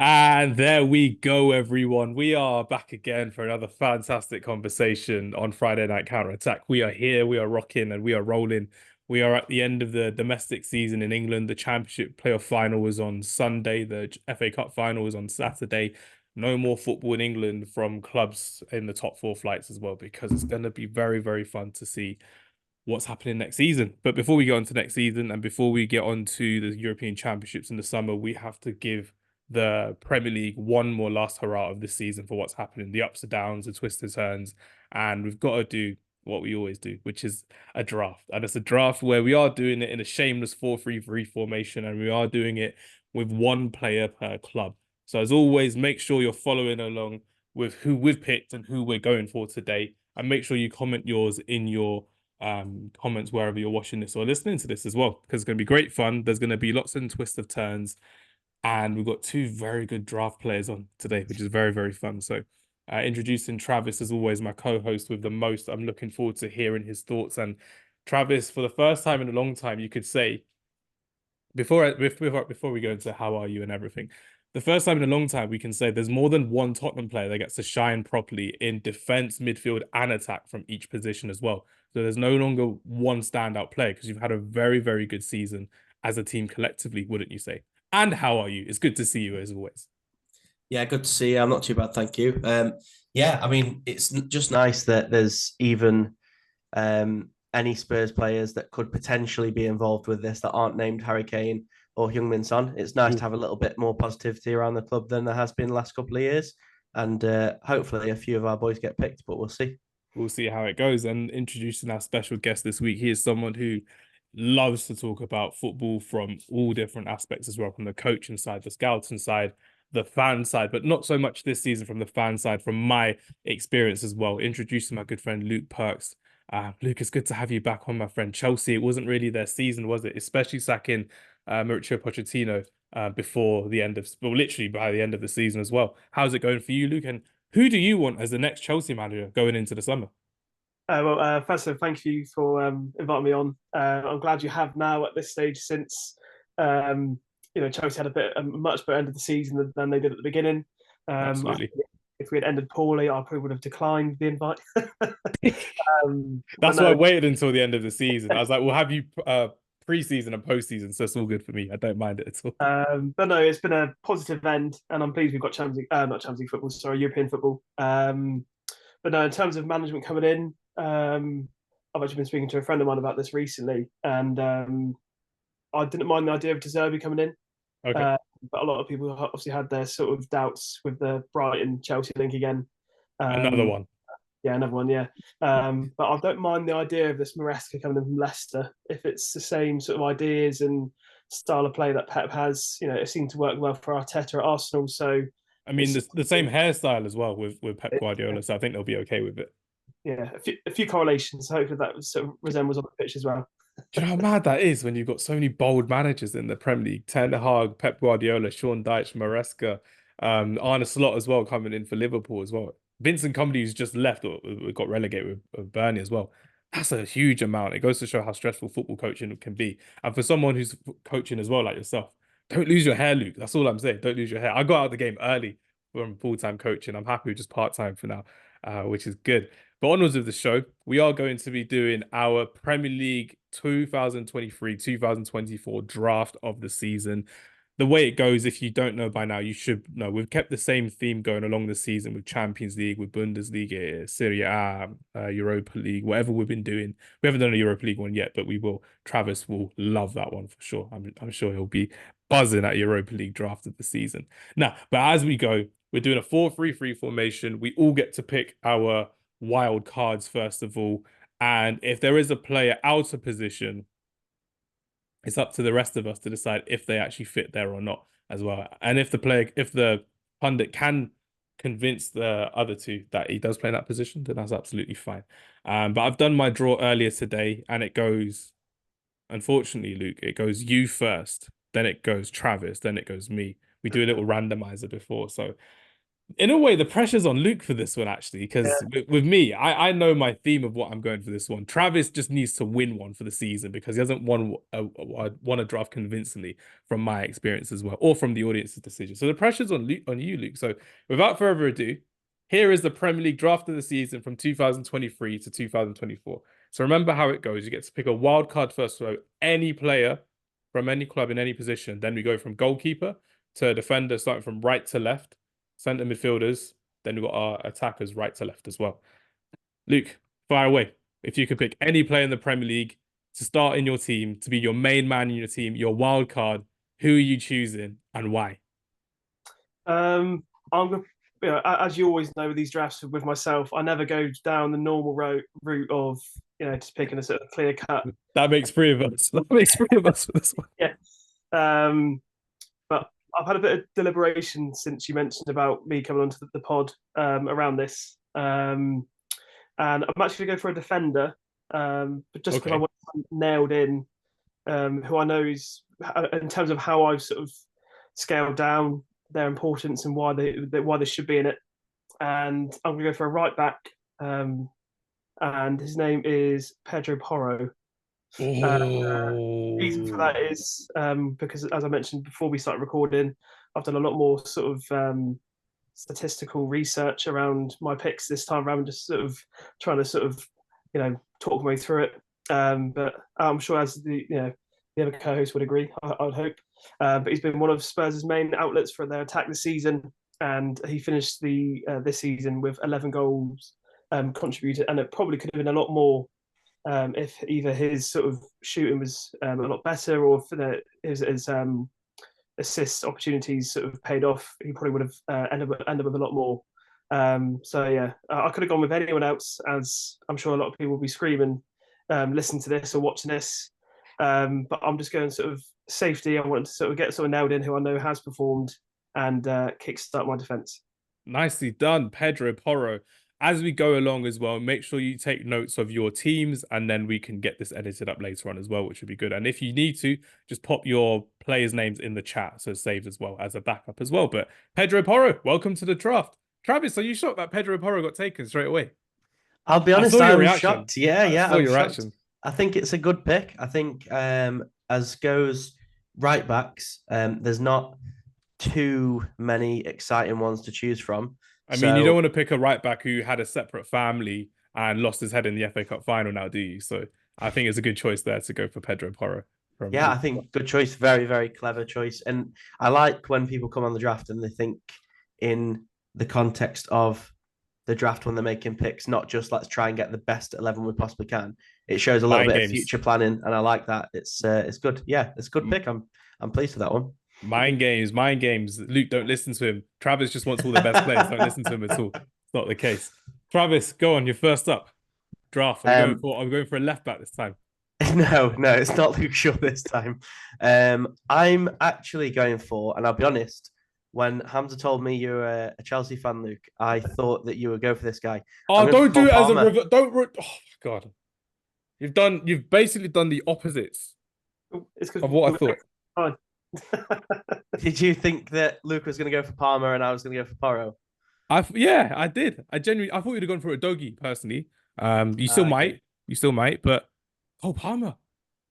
And there we go, everyone. We are back again for another fantastic conversation on Friday Night Counter Attack. We are here, we are rocking, and we are rolling. We are at the end of the domestic season in England. The Championship playoff final was on Sunday, the FA Cup final was on Saturday. No more football in England from clubs in the top four flights as well, because it's going to be very, very fun to see what's happening next season. But before we get on to next season and before we get on to the European Championships in the summer, we have to give the Premier League one more last hurrah of this season for what's happening, the ups and downs, the twists and turns, and we've got to do what we always do, which is a draft. And it's a draft where we are doing it in a shameless 4-3-3 formation, and we are doing it with one player per club. So as always, make sure you're following along with who we've picked and who we're going for today, and make sure you comment yours in your comments wherever you're watching this or listening to this as well, because it's going to be great fun. There's going to be lots of twists of turns, and we've got two very good draft players on today, which is very, very fun. So, introducing Travis, as always, my co-host with the most. I'm looking forward to hearing his thoughts. And Travis, for the first time in a long time, you could say, before we go into how are you and everything, the first time in a long time we can say there's more than one Tottenham player that gets to shine properly in defense, midfield, and attack from each position as well. So there's no longer one standout player because you've had a very, very good season as a team collectively, wouldn't you say? And how are you? It's good to see you as always. Yeah, good to see you. I'm not too bad, thank you. Yeah, I mean, it's just nice that there's even any Spurs players that could potentially be involved with this that aren't named Harry Kane or Heung-min Son. It's nice to Ooh. have a little bit more positivity around the club than there has been the last couple of years. And hopefully a few of our boys get picked, but we'll see. We'll see how it goes. And introducing our special guest this week, he is someone who loves to talk about football from all different aspects as well, from the coaching side, the scouting side, the fan side, but not so much this season from the fan side, from my experience as well. Introducing my good friend Luke Perkes. Luke, it's good to have you back on, my friend. Chelsea, it wasn't really their season, was it? Especially sacking Mauricio Pochettino before the end of, well, literally by the end of the season as well. How's it going for you, Luke? And who do you want as the next Chelsea manager going into the summer? First of all, thank you for inviting me on. I'm glad you have now at this stage since um, Chelsea had a much better end of the season than they did at the beginning. I Absolutely. think if we had ended poorly, I probably would have declined the invite. But That's why I no, waited until the end of the season. I was like, we'll have you pre-season and post-season, so it's all good for me. I don't mind it at all. but no, it's been a positive end, and I'm pleased we've got not Champions League football, sorry, European football. But no, in terms of management coming in, I've actually been speaking to a friend of mine about this recently, and I didn't mind the idea of De Zerbi coming in. Okay. Uh, but a lot of people obviously had their sort of doubts with the Brighton Chelsea link again. Another Um, one. yeah, another one, yeah. But I don't mind the idea of this Maresca coming in from Leicester if it's the same sort of ideas and style of play that Pep has. It seemed to work well for Arteta at Arsenal, so I mean, it's the same hairstyle as well with Pep Guardiola, so I think they'll be okay with it. yeah, a few correlations. Hopefully that sort of resembles on the pitch as well. Do you know how mad that is when you've got so many bold managers in the Premier League? Ten Hag, Pep Guardiola, Sean Dyche, Maresca, Arne Slot as well coming in for Liverpool as well. Vincent Kompany's just left or got relegated with Burnley as well. That's a huge amount. It goes to show how stressful football coaching can be. And for someone who's coaching as well, like yourself, don't lose your hair, Luke. That's all I'm saying. Don't lose your hair. I got out of the game early from full-time coaching. I'm happy with just part-time for now, which is good. But onwards with the show, we are going to be doing our Premier League 2023-2024 draft of the season. The way it goes, if you don't know by now, you should know. We've kept the same theme going along the season with Champions League, with Bundesliga, Serie A, Europa League, whatever we've been doing. We haven't done a Europa League one yet, but we will. Travis will love that one for sure. I'm sure he'll be buzzing at Europa League draft of the season. Now, but as we go, we're doing a 4-3-3 formation. We all get to pick our wild cards first of all. And if there is a player out of position, it's up to the rest of us to decide if they actually fit there or not as well. And if the pundit can convince the other two that he does play in that position, then that's absolutely fine. But I've done my draw earlier today, and it goes, unfortunately, Luke, it goes you first, then it goes Travis, then it goes me. We do a little randomizer before, so In a way, the pressure's on Luke for this one, actually, because with me, I know my theme of what I'm going for this one. Travis just needs to win one for the season because he hasn't won a draft convincingly from my experience as well, or from the audience's decision. So the pressure's on Luke, on you, Luke. So without further ado, here is the Premier League draft of the season from 2023 to 2024. So remember how it goes. You get to pick a wild card first, so any player from any club in any position. Then we go from goalkeeper to defender, starting from right to left. Centre midfielders, then we've got our attackers right to left as well. Luke, fire away. If you could pick any player in the Premier League to start in your team, to be your main man in your team, your wild card, who are you choosing and why? I'm going as you always know with these drafts with myself, I never go down the normal route of just picking a sort of clear cut. That makes three of us. That makes three of us for this one. Yeah. But I've had a bit of deliberation since you mentioned about me coming onto the pod around this. And I'm actually going to go for a defender, but just because I want nailed in, who I know is, in terms of how I've sort of scaled down their importance and why they should be in it. And I'm going to go for a right back, and his name is Pedro Porro. Reason for that is because, as I mentioned before we started recording, I've done a lot more sort of statistical research around my picks this time around, just sort of trying to sort of talk my way through it. But I'm sure, as the other co-host would agree, I would hope. But he's been one of Spurs' main outlets for their attack this season, and he finished this season with 11 goals contributed, and it probably could have been a lot more. If either his sort of shooting was a lot better, or if his assist opportunities sort of paid off, he probably would have ended up with a lot more. So yeah, I could have gone with anyone else, as I'm sure a lot of people will be screaming, listening to this or watching this. But I'm just going sort of safety. I want to sort of get someone nailed in who I know has performed and kickstart my defense. Nicely done, Pedro Porro. As we go along as well, make sure you take notes of your teams, and then we can get this edited up later on as well, which would be good. And if you need to, just pop your players' names in the chat, so saved as well as a backup as well. But Pedro Porro, welcome to the draft. Travis, are you shocked that Pedro Porro got taken straight away? I'll be honest, I'm shocked. Yeah, I saw I'm your shocked. reaction. I think it's a good pick. I think as goes right backs, there's not too many exciting ones to choose from. I mean, you don't want to pick a right back who had a separate family and lost his head in the FA Cup final now, do you? So I think it's a good choice there to go for Pedro Porro. Yeah, I think good choice. Very, very clever choice. And I like when people come on the draft and they think in the context of the draft when they're making picks, not just let's try and get the best 11 we possibly can. It shows a little bit of future planning, and I like that. It's good. Yeah, it's a good pick. I'm pleased with that one. Mind games. Luke, don't listen to him. Travis just wants all the best players. Don't listen to him at all. It's not the case. Travis, go on. You're first up. Draft. I'm going for a left back this time. No, it's not Luke Shaw this time. I'm actually going for, and I'll be honest, when Hamza told me you're a Chelsea fan, Luke, I thought that you would go for this guy. Oh, don't do it as a don't. Oh my God, you've basically done the opposites of what I thought. Did you think that Luke was going to go for Palmer and I was going to go for Porro? Yeah, I did. I thought you'd have gone for a doggy personally. You still might, but Palmer.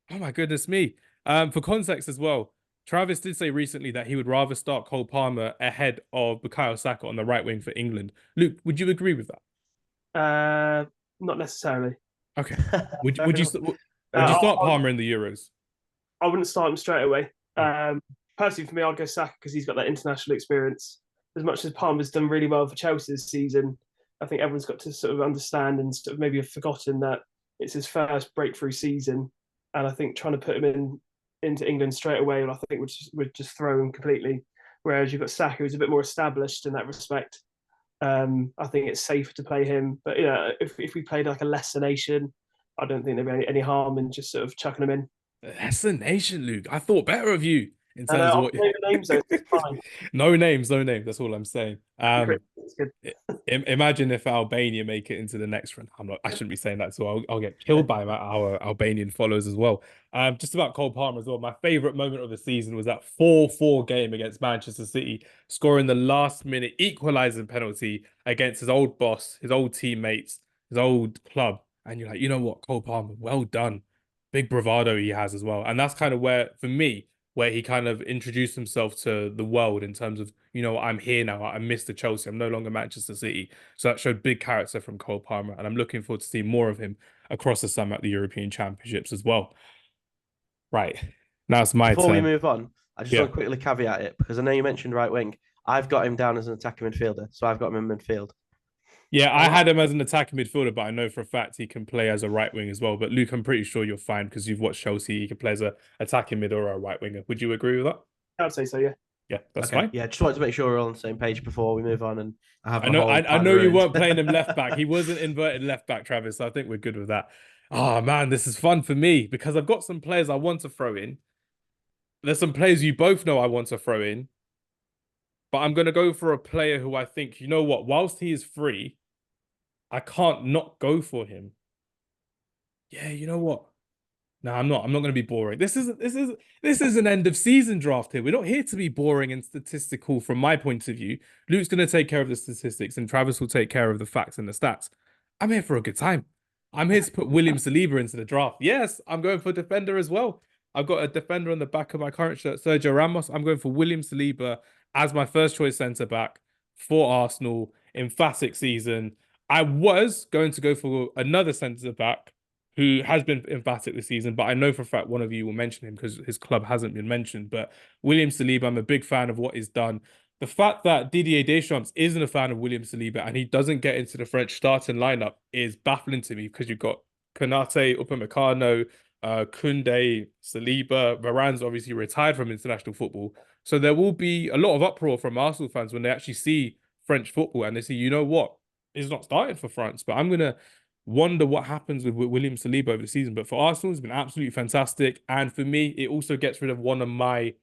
Oh my goodness me. For context as well, Travis did say recently that he would rather start Cole Palmer ahead of Bukayo Saka on the right wing for England. Luke, would you agree with that? Not necessarily. Okay. Would you start Palmer in the Euros? I wouldn't start him straight away. Personally, for me, I'd go Saka because he's got that international experience. As much as Palmer's done really well for Chelsea this season, I think everyone's got to sort of understand and sort of maybe have forgotten that it's his first breakthrough season. And I think trying to put him into England straight away, I think would just throw him completely. Whereas you've got Saka, who's a bit more established in that respect. I think it's safer to play him. But if we played like a lesser nation, I don't think there'd be any harm in just sort of chucking him in. That's the nation, Luke. I thought better of you. in And terms of I'll what. name the names though, so it's fine. No names, no names. That's all I'm saying. It's good. Imagine if Albania make it into the next round. I shouldn't be saying that, so I'll get killed by our Albanian followers as well. Just about Cole Palmer as well. My favorite moment of the season was that 4-4 game against Manchester City, scoring the last minute equalizing penalty against his old boss, his old teammates, his old club. And you're like, you know what, Cole Palmer, well done. Big bravado he has as well. And that's kind of where, for me, where he kind of introduced himself to the world in terms of, I'm here now. I'm Mr. Chelsea. I'm no longer Manchester City. So that showed big character from Cole Palmer. And I'm looking forward to seeing more of him across the summer at the European Championships as well. Right. Now it's my Before we turn. move on, I just want to quickly caveat it because I know you mentioned right wing. I've got him down as an attacking midfielder, so I've got him in midfield. Yeah, I had him as an attacking midfielder, but I know for a fact he can play as a right wing as well. But Luke, I'm pretty sure you're fine because you've watched Chelsea. He can play as a attacking mid or a right winger. Would you agree with that? I'd say so, yeah. Yeah, that's Okay. fine. Yeah, just wanted to make sure we're all on the same page before we move on. And I have I know you weren't playing him left back. He wasn't inverted left back, Travis. So I think we're good with that. Oh man, this is fun for me because I've got some players I want to throw in. There's some players you both know I want to throw in, but I'm going to go for a player who I think, you know what, whilst he is free, I can't not go for him. Yeah, you know what? No, I'm not. I'm not going to be boring. This is an end of season draft here. We're not here to be boring and statistical from my point of view. Luke's going to take care of the statistics and Travis will take care of the facts and the stats. I'm here for a good time. I'm here to put William Saliba into the draft. Yes, I'm going for defender as well. I've got a defender on the back of my current shirt, Sergio Ramos. I'm going for William Saliba as my first choice centre back for Arsenal. Emphatic season. I was going to go for another centre back who has been emphatic this season, but I know for a fact one of you will mention him because his club hasn't been mentioned. But William Saliba, I'm a big fan of what he's done. The fact that Didier Deschamps isn't a fan of William Saliba and he doesn't get into the French starting lineup is baffling to me because you've got Konate, Upamecano, Koundé, Saliba, Varane's obviously retired from international football. So there will be a lot of uproar from Arsenal fans when they actually see French football and they see, you know what, he's not starting for France, but I'm going to wonder what happens with William Saliba over the season. But for Arsenal, it's been absolutely fantastic. And for me, it also gets rid of one of my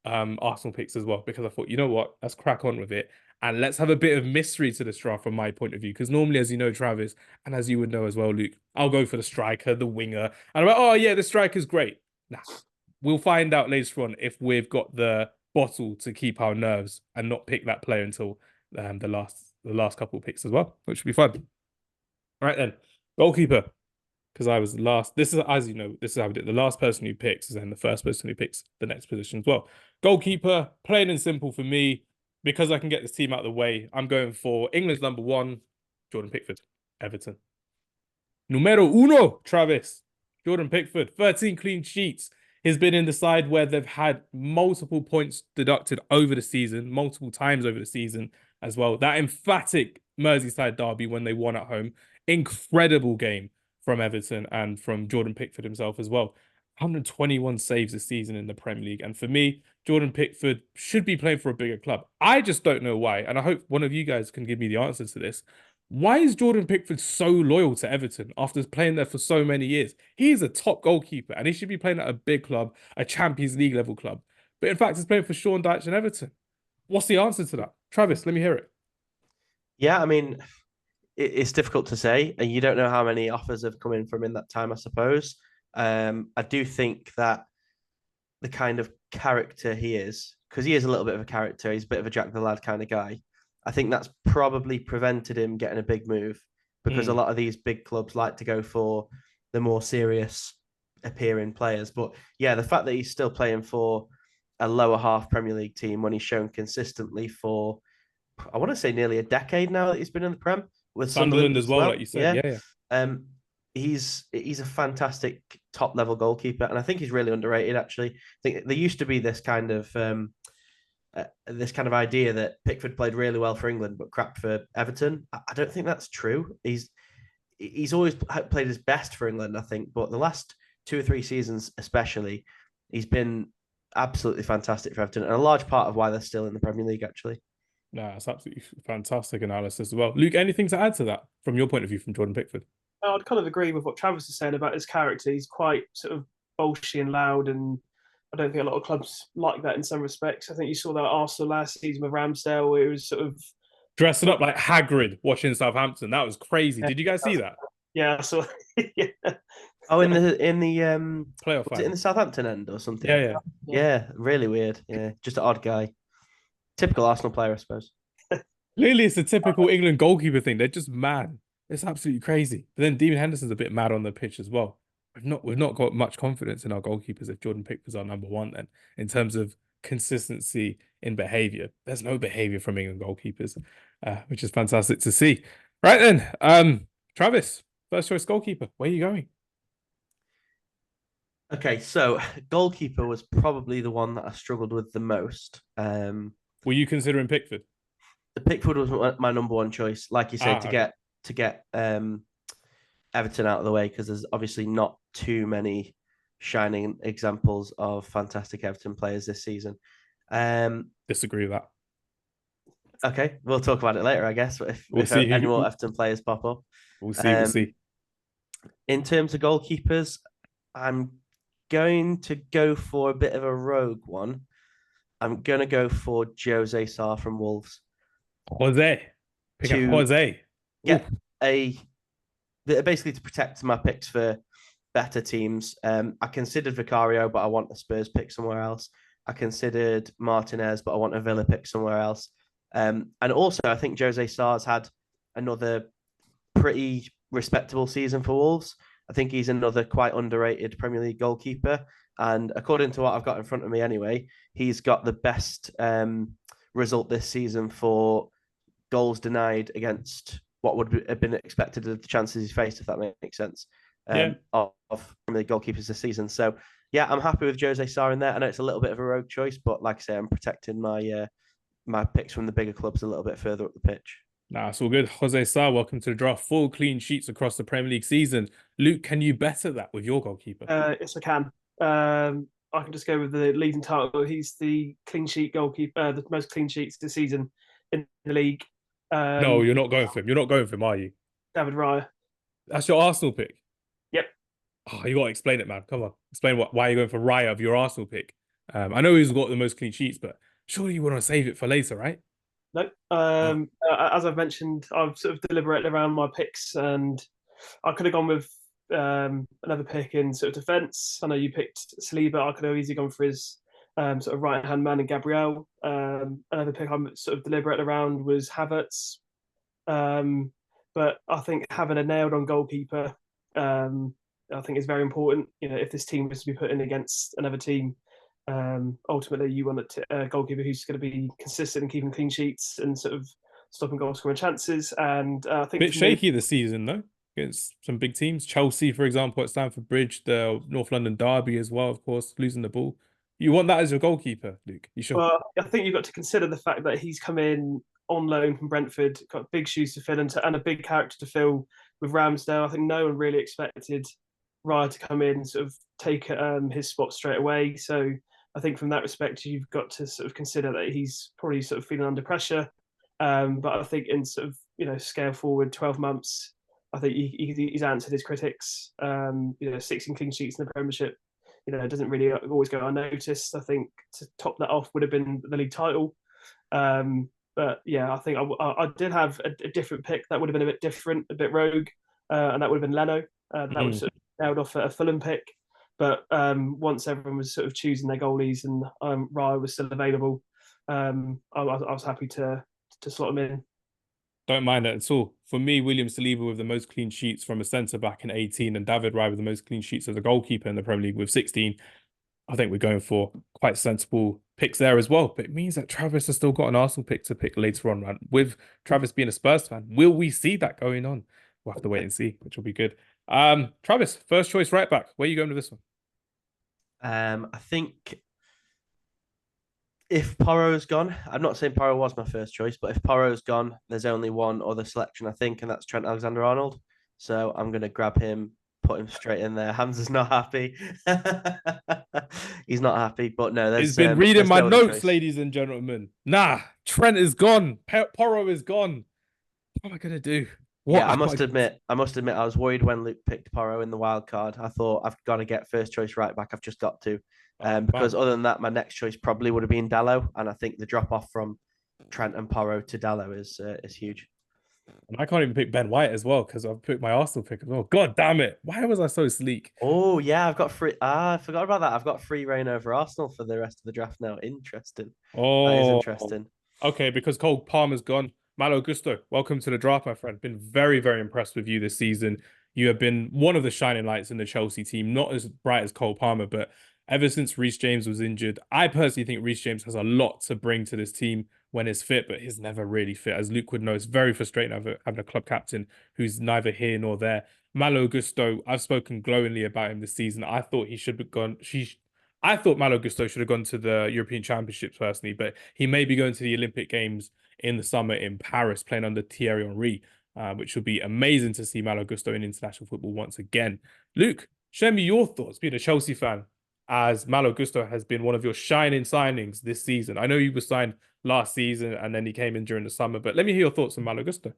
Arsenal picks as well, because I thought, you know what, let's crack on with it. And let's have a bit of mystery to this draft from my point of view. Because normally, as you know, Travis, and as you would know as well, Luke, I'll go for the striker, the winger. And I'm like, oh yeah, the striker's great. Nah, we'll find out later on if we've got the bottle to keep our nerves and not pick that player until the last couple of picks as well, which should be fun. All right then. Goalkeeper, because I was last. This is, as you know, this is how we did. The last person who picks is then the first person who picks the next position as well. Goalkeeper, plain and simple for me, because I can get this team out of the way. I'm going for England's number one, Jordan Pickford, Everton. Numero uno, Travis, Jordan Pickford, 13 clean sheets. He's been in the side where they've had multiple points deducted over the season, multiple times over the season as well. That emphatic Merseyside derby when they won at home. Incredible game from Everton and from Jordan Pickford himself as well. 121 saves this season in the Premier League. And for me, Jordan Pickford should be playing for a bigger club. I just don't know why. And I hope one of you guys can give me the answers to this. Why is Jordan Pickford so loyal to Everton after playing there for so many years? He is a top goalkeeper and he should be playing at a big club, a Champions League level club. But in fact, he's playing for Sean Dyche and Everton. What's the answer to that? Travis, let me hear it. Yeah, I mean, it's difficult to say, and you don't know how many offers have come in from in that time, I suppose. I do think that the kind of character he is, because he is a little bit of a character, he's a bit of a Jack the Lad kind of guy. I think that's probably prevented him getting a big move because a lot of these big clubs like to go for the more serious appearing players. But yeah, the fact that he's still playing for a lower half Premier League team when he's shown consistently for, I want to say nearly a decade now that he's been in the Prem with Sunderland as well, like you said. Yeah. He's a fantastic top level goalkeeper, and I think he's really underrated. Actually, I think there used to be this kind of idea that Pickford played really well for England but crap for Everton. I don't think that's true. He's always played his best for England, I think, but the last 2 or 3 seasons, especially, he's been absolutely fantastic for Everton, and a large part of why they're still in the Premier League, actually. No, it's absolutely fantastic analysis as well. Luke, anything to add to that from your point of view from Jordan Pickford? I'd kind of agree with what Travis is saying about his character. He's quite sort of bolshy and loud and I don't think a lot of clubs like that in some respects. I think you saw that at Arsenal last season with Ramsdale, where it was sort of Dressing up like Hagrid watching Southampton. That was crazy. Did you guys see that? yeah, so yeah, Oh, in the Playoff was it in final. the Southampton end or Yeah, something? yeah. Yeah, really weird. Yeah, just an odd guy. Typical Arsenal player, I suppose. Clearly, it's a typical England goalkeeper thing. They're just mad. It's absolutely crazy. But then Dean Henderson's a bit mad on the pitch as well. We've not got much confidence in our goalkeepers if Jordan Pickford's our number one then in terms of consistency in behavior. There's no behavior from England goalkeepers, which is fantastic to see. Right then, Travis, first choice goalkeeper. Where are you going? Okay, so goalkeeper was probably the one that I struggled with the most. Were you considering Pickford? Pickford was my number one choice, like you say, Okay. to get Everton out of the way, because there's obviously not too many shining examples of fantastic Everton players this season. Disagree with that. Okay, we'll talk about it later, I guess, We'll if see any more who. Everton players pop up. We'll see. We'll see. In terms of goalkeepers, I'm going to go for a bit of a rogue one. I'm going to go for Jose Sarr from Wolves Jose. Pick up to Jose. get basically to protect my picks for better teams. I considered Vicario, but I want a Spurs pick somewhere else. I considered Martinez, but I want a Villa pick somewhere else. And also, I think Jose Sarr's had another pretty respectable season for Wolves. I think he's another quite underrated Premier League goalkeeper. And according to what I've got in front of me anyway, he's got the best result this season for goals denied against what would have been expected of the chances he's faced, if that makes sense, of Premier League goalkeepers this season. So, yeah, I'm happy with Jose Sarr in there. I know it's a little bit of a rogue choice, but like I say, I'm protecting my my picks from the bigger clubs a little bit further up the pitch. Nah, it's all good. Jose Sarr, welcome to the draft. 4 clean sheets across the Premier League season. Luke, can you better that with your goalkeeper? yes, I can. I can just go with the leading title. He's the clean sheet goalkeeper, the most clean sheets this season in the league. No, you're not going for him. You're not going for him, are you? David Raya. That's your Arsenal pick. Yep. Oh, you got to explain it, man. Come on. Explain why you're going for Raya of your Arsenal pick. I know he's got the most clean sheets, but surely you want to save it for later, right? No. As I've mentioned, I've sort of deliberated around my picks, and I could have gone with another pick in sort of defence. I know you picked Saliba. I could have easily gone for his sort of right hand man in Gabriel. Another pick I'm sort of deliberated around was Havertz. But I think having a nailed on goalkeeper, I think is very important. You know, if this team was to be put in against another team, ultimately you want a goalkeeper who's going to be consistent and keeping clean sheets and sort of stopping goal scoring chances. And I think Bit shaky this season, though, against some big teams. Chelsea, for example, at Stamford Bridge, the North London derby as well, of course, losing the ball. You want that as your goalkeeper, Luke? You sure? Well, I think you've got to consider the fact that he's come in on loan from Brentford, got big shoes to fill and a big character to fill with Ramsdale. I think no one really expected Raya to come in and sort of take his spot straight away. So I think from that respect, you've got to sort of consider that he's probably sort of feeling under pressure. But I think in sort of, scale forward 12 months, I think he's answered his critics. 16 clean sheets in the Premiership, it doesn't really always go unnoticed. I think to top that off would have been the league title. But yeah, I think I did have a different pick that would have been a bit different, a bit rogue, and that would have been Leno. That would sort of nailed off a Fulham pick. But once everyone was sort of choosing their goalies and Raya was still available, I was happy to slot him in. Don't mind that at all. For me, William Saliba with the most clean sheets from a centre back in 18 and David Raya with the most clean sheets as a goalkeeper in the Premier League with 16. I think we're going for quite sensible picks there as well. But it means that Travis has still got an Arsenal pick to pick later on. Right? With Travis being a Spurs fan, will we see that going on? We'll have to wait and see, which will be good. Travis, first choice right back. Where are you going with this one? I think if Porro's gone, I'm not saying Porro was my first choice, but if Porro's gone, there's only one other selection, I think, and that's Trent Alexander-Arnold. So I'm going to grab him, put him straight in there. Hamz is not happy. He's not happy, but no, He's been reading my no notes, ladies and gentlemen. Nah, Trent is gone. Porro is gone. What am I going to do? I must admit, I was worried when Luke picked Porro in the wild card. I thought I've got to get first choice right back. I've just got to. Because Man. other than that, my next choice probably would have been Dallo, and I think the drop off from Trent and Porro to Dallo is huge. And I can't even pick Ben White as well because I've picked my Arsenal pick as well. God damn it. Why was I so sleek? Oh yeah, I've got free. I forgot about that. I've got free reign over Arsenal for the rest of the draft now. Interesting. That is Oh, interesting. okay. Because Cole Palmer's gone. Malo Gusto, welcome to the draft, my friend. Been very, very impressed with you this season. You have been one of the shining lights in the Chelsea team, not as bright as Cole Palmer, but ever since Reece James was injured, I personally think Reece James has a lot to bring to this team when he's fit, but he's never really fit. As Luke would know, it's very frustrating having a club captain who's neither here nor there. Malo Gusto, I've spoken glowingly about him this season. I thought he should have gone. I thought Malo Gusto should have gone to the European Championships personally, but he may be going to the Olympic Games in the summer in Paris, playing under Thierry Henry, which will be amazing to see Malo Gusto in international football once again. Luke, share me your thoughts, being a Chelsea fan, as Malo Gusto has been one of your shining signings this season. I know he was signed last season and then he came in during the summer, but let me hear your thoughts on Malo Gusto.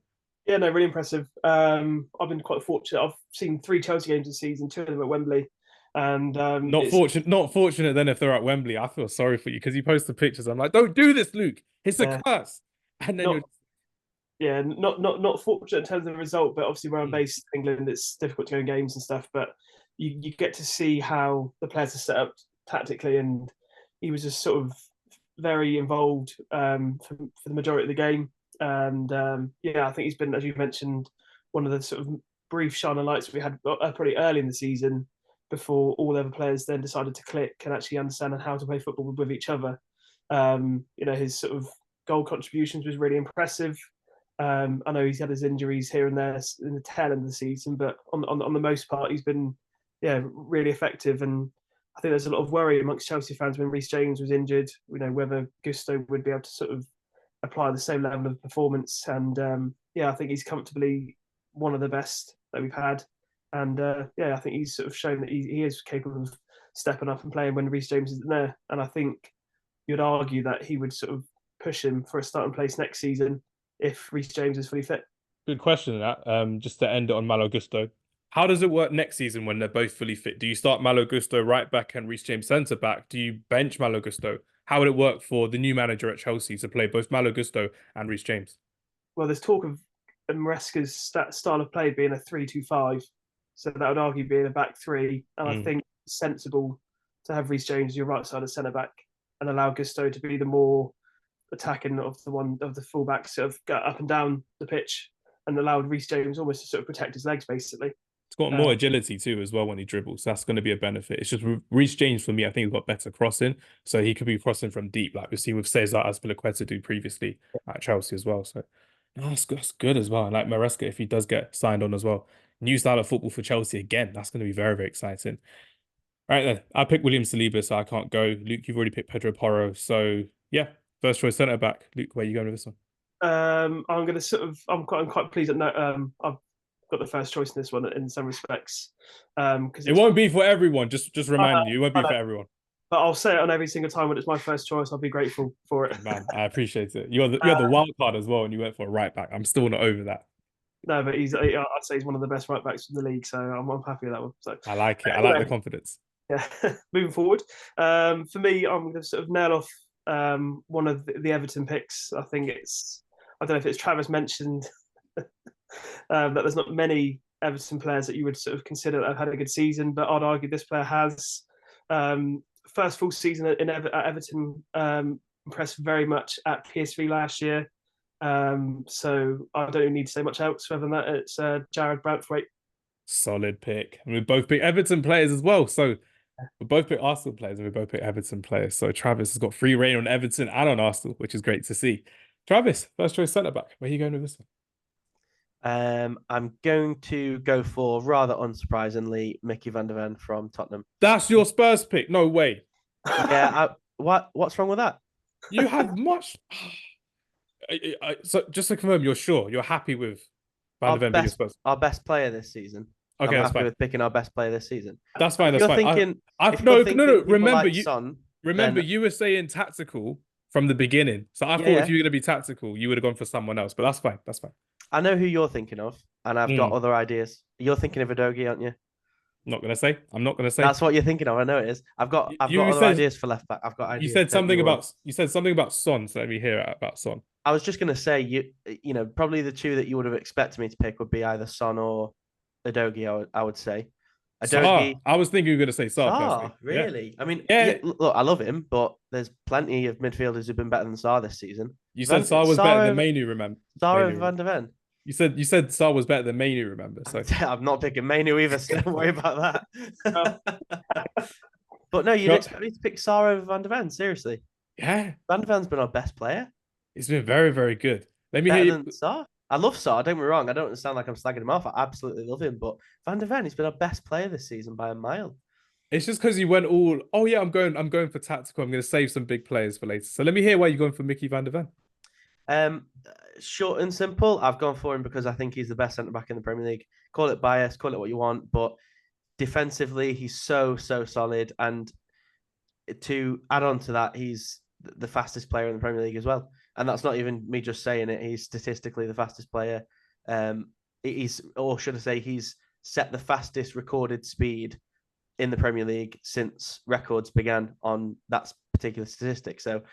Yeah, no, really impressive. I've been quite fortunate. I've seen 3 Chelsea games this season, 2 of them at Wembley, and Not fortunate then if they're at Wembley. I feel sorry for you because you post the pictures. I'm like, don't do this, Luke. It's a curse. And then not, not fortunate in terms of the result, but obviously where I'm based in England, it's difficult to go in games and stuff. But you get to see how the players are set up tactically, and he was just sort of very involved for the majority of the game. And I think he's been, as you mentioned, one of the sort of brief shining lights we had pretty early in the season before all the other players then decided to click and actually understand how to play football with each other. His sort of goal contributions was really impressive. I know he's had his injuries here and there in the tail end of the season, but on the most part, he's been really effective. And I think there's a lot of worry amongst Chelsea fans when Reece James was injured, whether Gusto would be able to sort of apply the same level of performance. And I think he's comfortably one of the best that we've had. And I think he's sort of shown that he is capable of stepping up and playing when Reece James isn't there. And I think you'd argue that he would sort of push him for a starting place next season if Reece James is fully fit. Good question, that. Just to end it on Malo Gusto. How does it work next season when they're both fully fit? Do you start Malo Gusto right back and Reece James centre back? Do you bench Malo Gusto? How would it work for the new manager at Chelsea to play both Malo Gusto and Reece James? Well, there's talk of Maresca's style of play being a 3-2-5, so that would argue being a back three. And I think it's sensible to have Reece James your right side of centre back and allow Gusto to be the more attacking of the fullback, sort of go up and down the pitch, and allowed Reece James almost to sort of protect his legs, basically. It's got more agility too as well when he dribbles. So that's going to be a benefit. It's just Reece James for me, I think he's got better crossing. So he could be crossing from deep, like we've seen with Cesar Azpilicueta do previously at Chelsea as well. So that's good as well. And like Maresca, if he does get signed on as well. New style of football for Chelsea again. That's going to be very, very exciting. All right then. I picked William Saliba, so I can't go. Luke, you've already picked Pedro Porro. So yeah, first choice centre back. Luke, where are you going with this one? I'm going to I'm quite pleased that I've got the first choice in this one in some respects. Because it won't be for everyone. Just remind you, it won't be for everyone. But I'll say it on every single time when it's my first choice. I'll be grateful for it. Man, I appreciate it. You had the wild card as well, and you went for a right back. I'm still not over that. No, but I'd say he's one of the best right backs in the league, so I'm happy with that one. So I like it. I like the confidence. Yeah, moving forward. For me, I'm going to sort of nail off one of the Everton picks. I don't know if it's Travis mentioned that there's not many Everton players that you would sort of consider that have had a good season, but I'd argue this player has. First full season at Everton, impressed very much at PSV last year. So I don't even need to say much else other than that. It's Jared Branthwaite. Solid pick. And we both pick Everton players as well. So we both pick Arsenal players and we both pick Everton players. So Travis has got free reign on Everton and on Arsenal, which is great to see. Travis, first choice centre back. Where are you going with this one? I'm going to go for, rather unsurprisingly, Mickey van der Ven from Tottenham. That's your Spurs pick? No way. Yeah. What's wrong with that? You have much. So just to confirm, you're sure you're happy with Van der Ven being your Spurs? Our best player this season. Okay, I'm that's happy fine. with picking our best player this season. That's fine. That's you're fine. Thinking, no. Remember, like Son, you were saying tactical from the beginning. So I thought if you were going to be tactical, you would have gone for someone else. But that's fine. That's fine. I know who you're thinking of, and I've got other ideas. You're thinking of Udogie, aren't you? Not gonna say. I'm not gonna say. That's what you're thinking of. I know it is. I've got You other said ideas for left back. I've got you ideas said that something you about Son. So let me hear it about Son. I was just gonna say you know probably the two that you would have expected me to pick would be either Son or Udogie. I would say Sar. Udogie. I was thinking you were gonna say Sar personally. Sar, Yeah. really? I mean, Yeah. yeah. Look, I love him, but there's plenty of midfielders who've been better than Sar this season. You said Sar was better than Mainu, remember? Sar over Mainu. Van de Ven. You said Sar was better than Mainu, remember? So I'm not picking Mainu either, so don't worry about Oh. that. But no, you'd expect me to pick Sar over Van de Ven, seriously. yeah, Van de Ven's been our best player. it's been very, very good. Let me hear Better you. than Sar. I love Sar, don't get me wrong. I don't sound like I'm slagging him off. I absolutely love him. But Van de Ven, he's been our best player this season by a mile. It's just because you went all, oh yeah, I'm going for tactical. I'm going to save some big players for later. So let me hear why you're going for Mickey van der Ven. Short and simple, I've gone for him because I think he's the best centre back in the Premier League. Call it bias, call it what you want, but defensively, he's so solid. And to add on to that, he's the fastest player in the Premier League as well. And that's not even me just saying it. He's statistically the fastest player. Or should I say, he's set the fastest recorded speed in the Premier League since records began on that particular statistic. So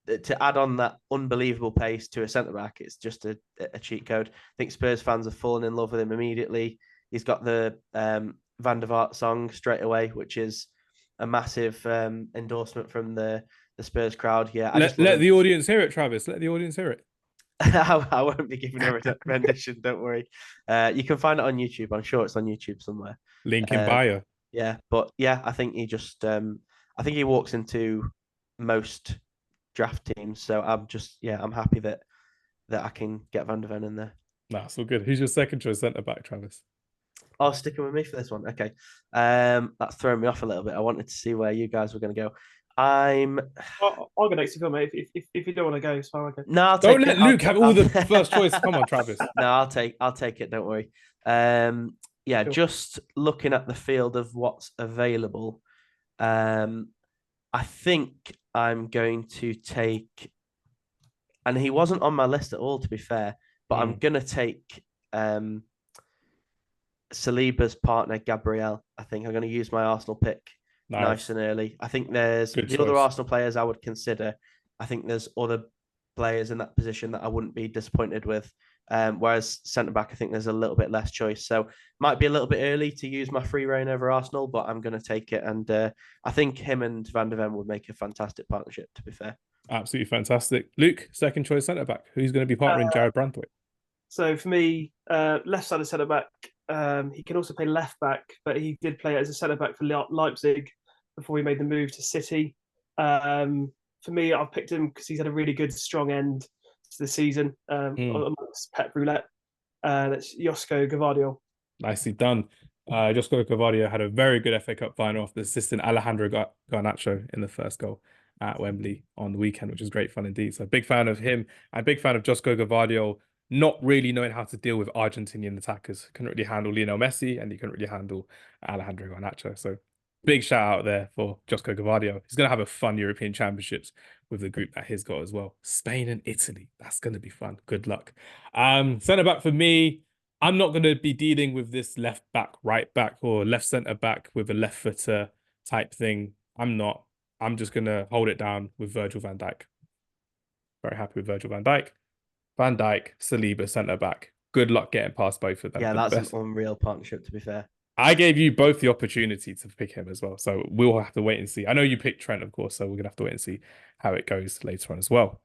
to add on that unbelievable pace to a centre back, it's just a cheat code. I think Spurs fans have fallen in love with him immediately. He's got the Van der Vaart song straight away, which is a massive endorsement from the Spurs crowd. Yeah, let the audience hear it, Travis. Let the audience hear it. I won't be giving a rendition. Don't worry. You can find it on YouTube. I'm sure it's on YouTube somewhere. Link in bio. Yeah, but yeah, I think he just I think he walks into most draft teams. So I'm happy that I can get Van der Ven in there. That's all good. Who's your second choice centre back, Travis? Oh, sticking with me for this one. Okay. That's throwing me off a little bit. I wanted to see where you guys were going to go. I'll go next to you, mate. If you don't want to go, it's fine. Okay. No, don't let Luke have all the first choice. Come on, Travis. No, I'll take it. Don't worry. Yeah, sure. Just looking at the field of what's available, I think I'm going to take, and he wasn't on my list at all, to be fair, but I'm going to take Saliba's partner, Gabriel. I think I'm going to use my Arsenal pick nice and early. I think there's other Arsenal players I would consider. I think there's other players in that position that I wouldn't be disappointed with. Whereas centre-back, I think there's a little bit less choice. So might be a little bit early to use my free reign over Arsenal, but I'm going to take it. And I think him and Van der Ven would make a fantastic partnership, to be fair. Absolutely fantastic. Luke, second choice centre-back. Who's going to be partnering Jared Brandthwaite? So for me, left-sided centre-back, he can also play left-back, but he did play as a centre-back for Leipzig before he made the move to City. For me, I've picked him because he's had a really good, strong end to the season amongst Pep Roulette. That's Josko Gvardiol. Nicely done. Josko Gvardiol had a very good FA Cup final after assisting Alejandro Garnacho in the first goal at Wembley on the weekend, which was great fun indeed. So big fan of him. I'm a big fan of Josko Gvardiol not really knowing how to deal with Argentinian attackers. Couldn't really handle Lionel Messi and he couldn't really handle Alejandro Garnacho. So big shout out there for Josko Gvardiol. He's going to have a fun European Championships with the group that he's got as well. Spain and Italy. That's going to be fun. Good luck. Centre back for me, I'm not going to be dealing with this left back, right back, or left centre back with a left footer type thing. I'm not. I'm just going to hold it down with Virgil van Dijk. Very happy with Virgil van Dijk. Van Dijk, Saliba, centre back. Good luck getting past both of them. Yeah, that's an unreal partnership, to be fair. I gave you both the opportunity to pick him as well. So we'll have to wait and see. I know you picked Trent, of course, so we're going to have to wait and see how it goes later on as well.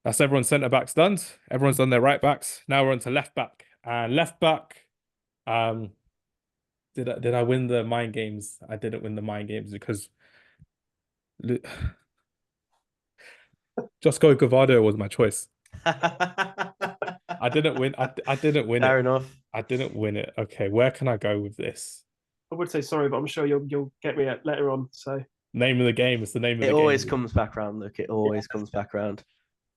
That's everyone's centre backs done. Everyone's done their right backs. Now we're on to left back. And left back, did I win the mind games? I didn't win the mind games because Josko Gvardiol was my choice. I didn't win. I didn't win. Fair enough. I didn't win it. Okay, where can I go with this? I would say sorry, but I'm sure you'll get me later on. So name of the game is the name of the game. It always comes back around, Luke. It always comes back around.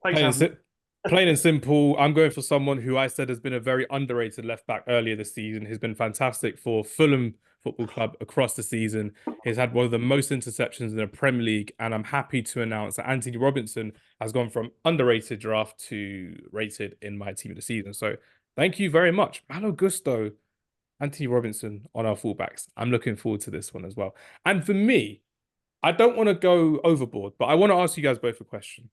Plain and simple, I'm going for someone who I said has been a very underrated left back earlier this season. He's been fantastic for Fulham Football Club across the season. He's had one of the most interceptions in the Premier League, and I'm happy to announce that Anthony Robinson has gone from underrated draft to rated in my team of the season. So thank you very much. Malo Gusto Anthony Robinson on our fullbacks. I'm looking forward to this one as well. And for me, I don't want to go overboard, but I want to ask you guys both a question.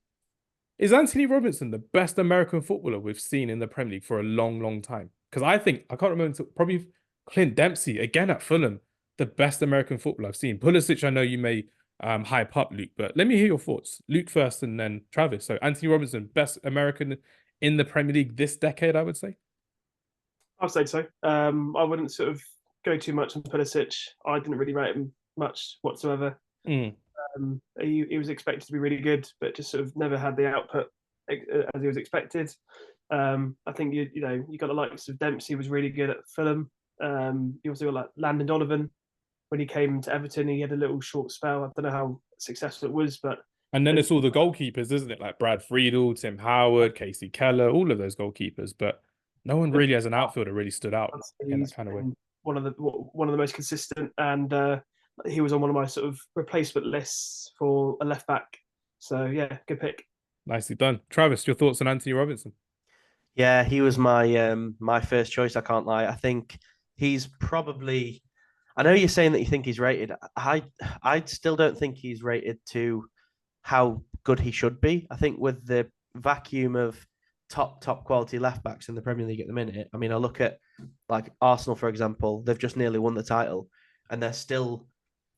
Is Anthony Robinson the best American footballer we've seen in the Premier League for a long, long time? Because I think, I can't remember, probably Clint Dempsey, again at Fulham, the best American footballer I've seen. Pulisic, I know you may hype up, Luke, but let me hear your thoughts. Luke first and then Travis. So Anthony Robinson, best American in the Premier League this decade, I would say. I'd say so. I wouldn't sort of go too much on Pulisic. I didn't really rate him much whatsoever. Mm. He was expected to be really good, but just sort of never had the output as he was expected. I think you got the likes of Dempsey was really good at Fulham. You also got like Landon Donovan when he came to Everton. He had a little short spell. I don't know how successful it was, but And then it's all the goalkeepers, isn't it? Like Brad Friedel, Tim Howard, Casey Keller, all of those goalkeepers. But no one really as an outfielder really stood out in that kind of way. One of the most consistent, and he was on one of my sort of replacement lists for a left back. So yeah, good pick. Nicely done. Travis, your thoughts on Anthony Robinson? Yeah, he was my my first choice. I can't lie. I think he's probably. I know you're saying that you think he's rated. I still don't think he's rated to how good he should be. I think with the vacuum of top quality left backs in the Premier League at the minute. I mean, I look at like Arsenal, for example. They've just nearly won the title, and they're still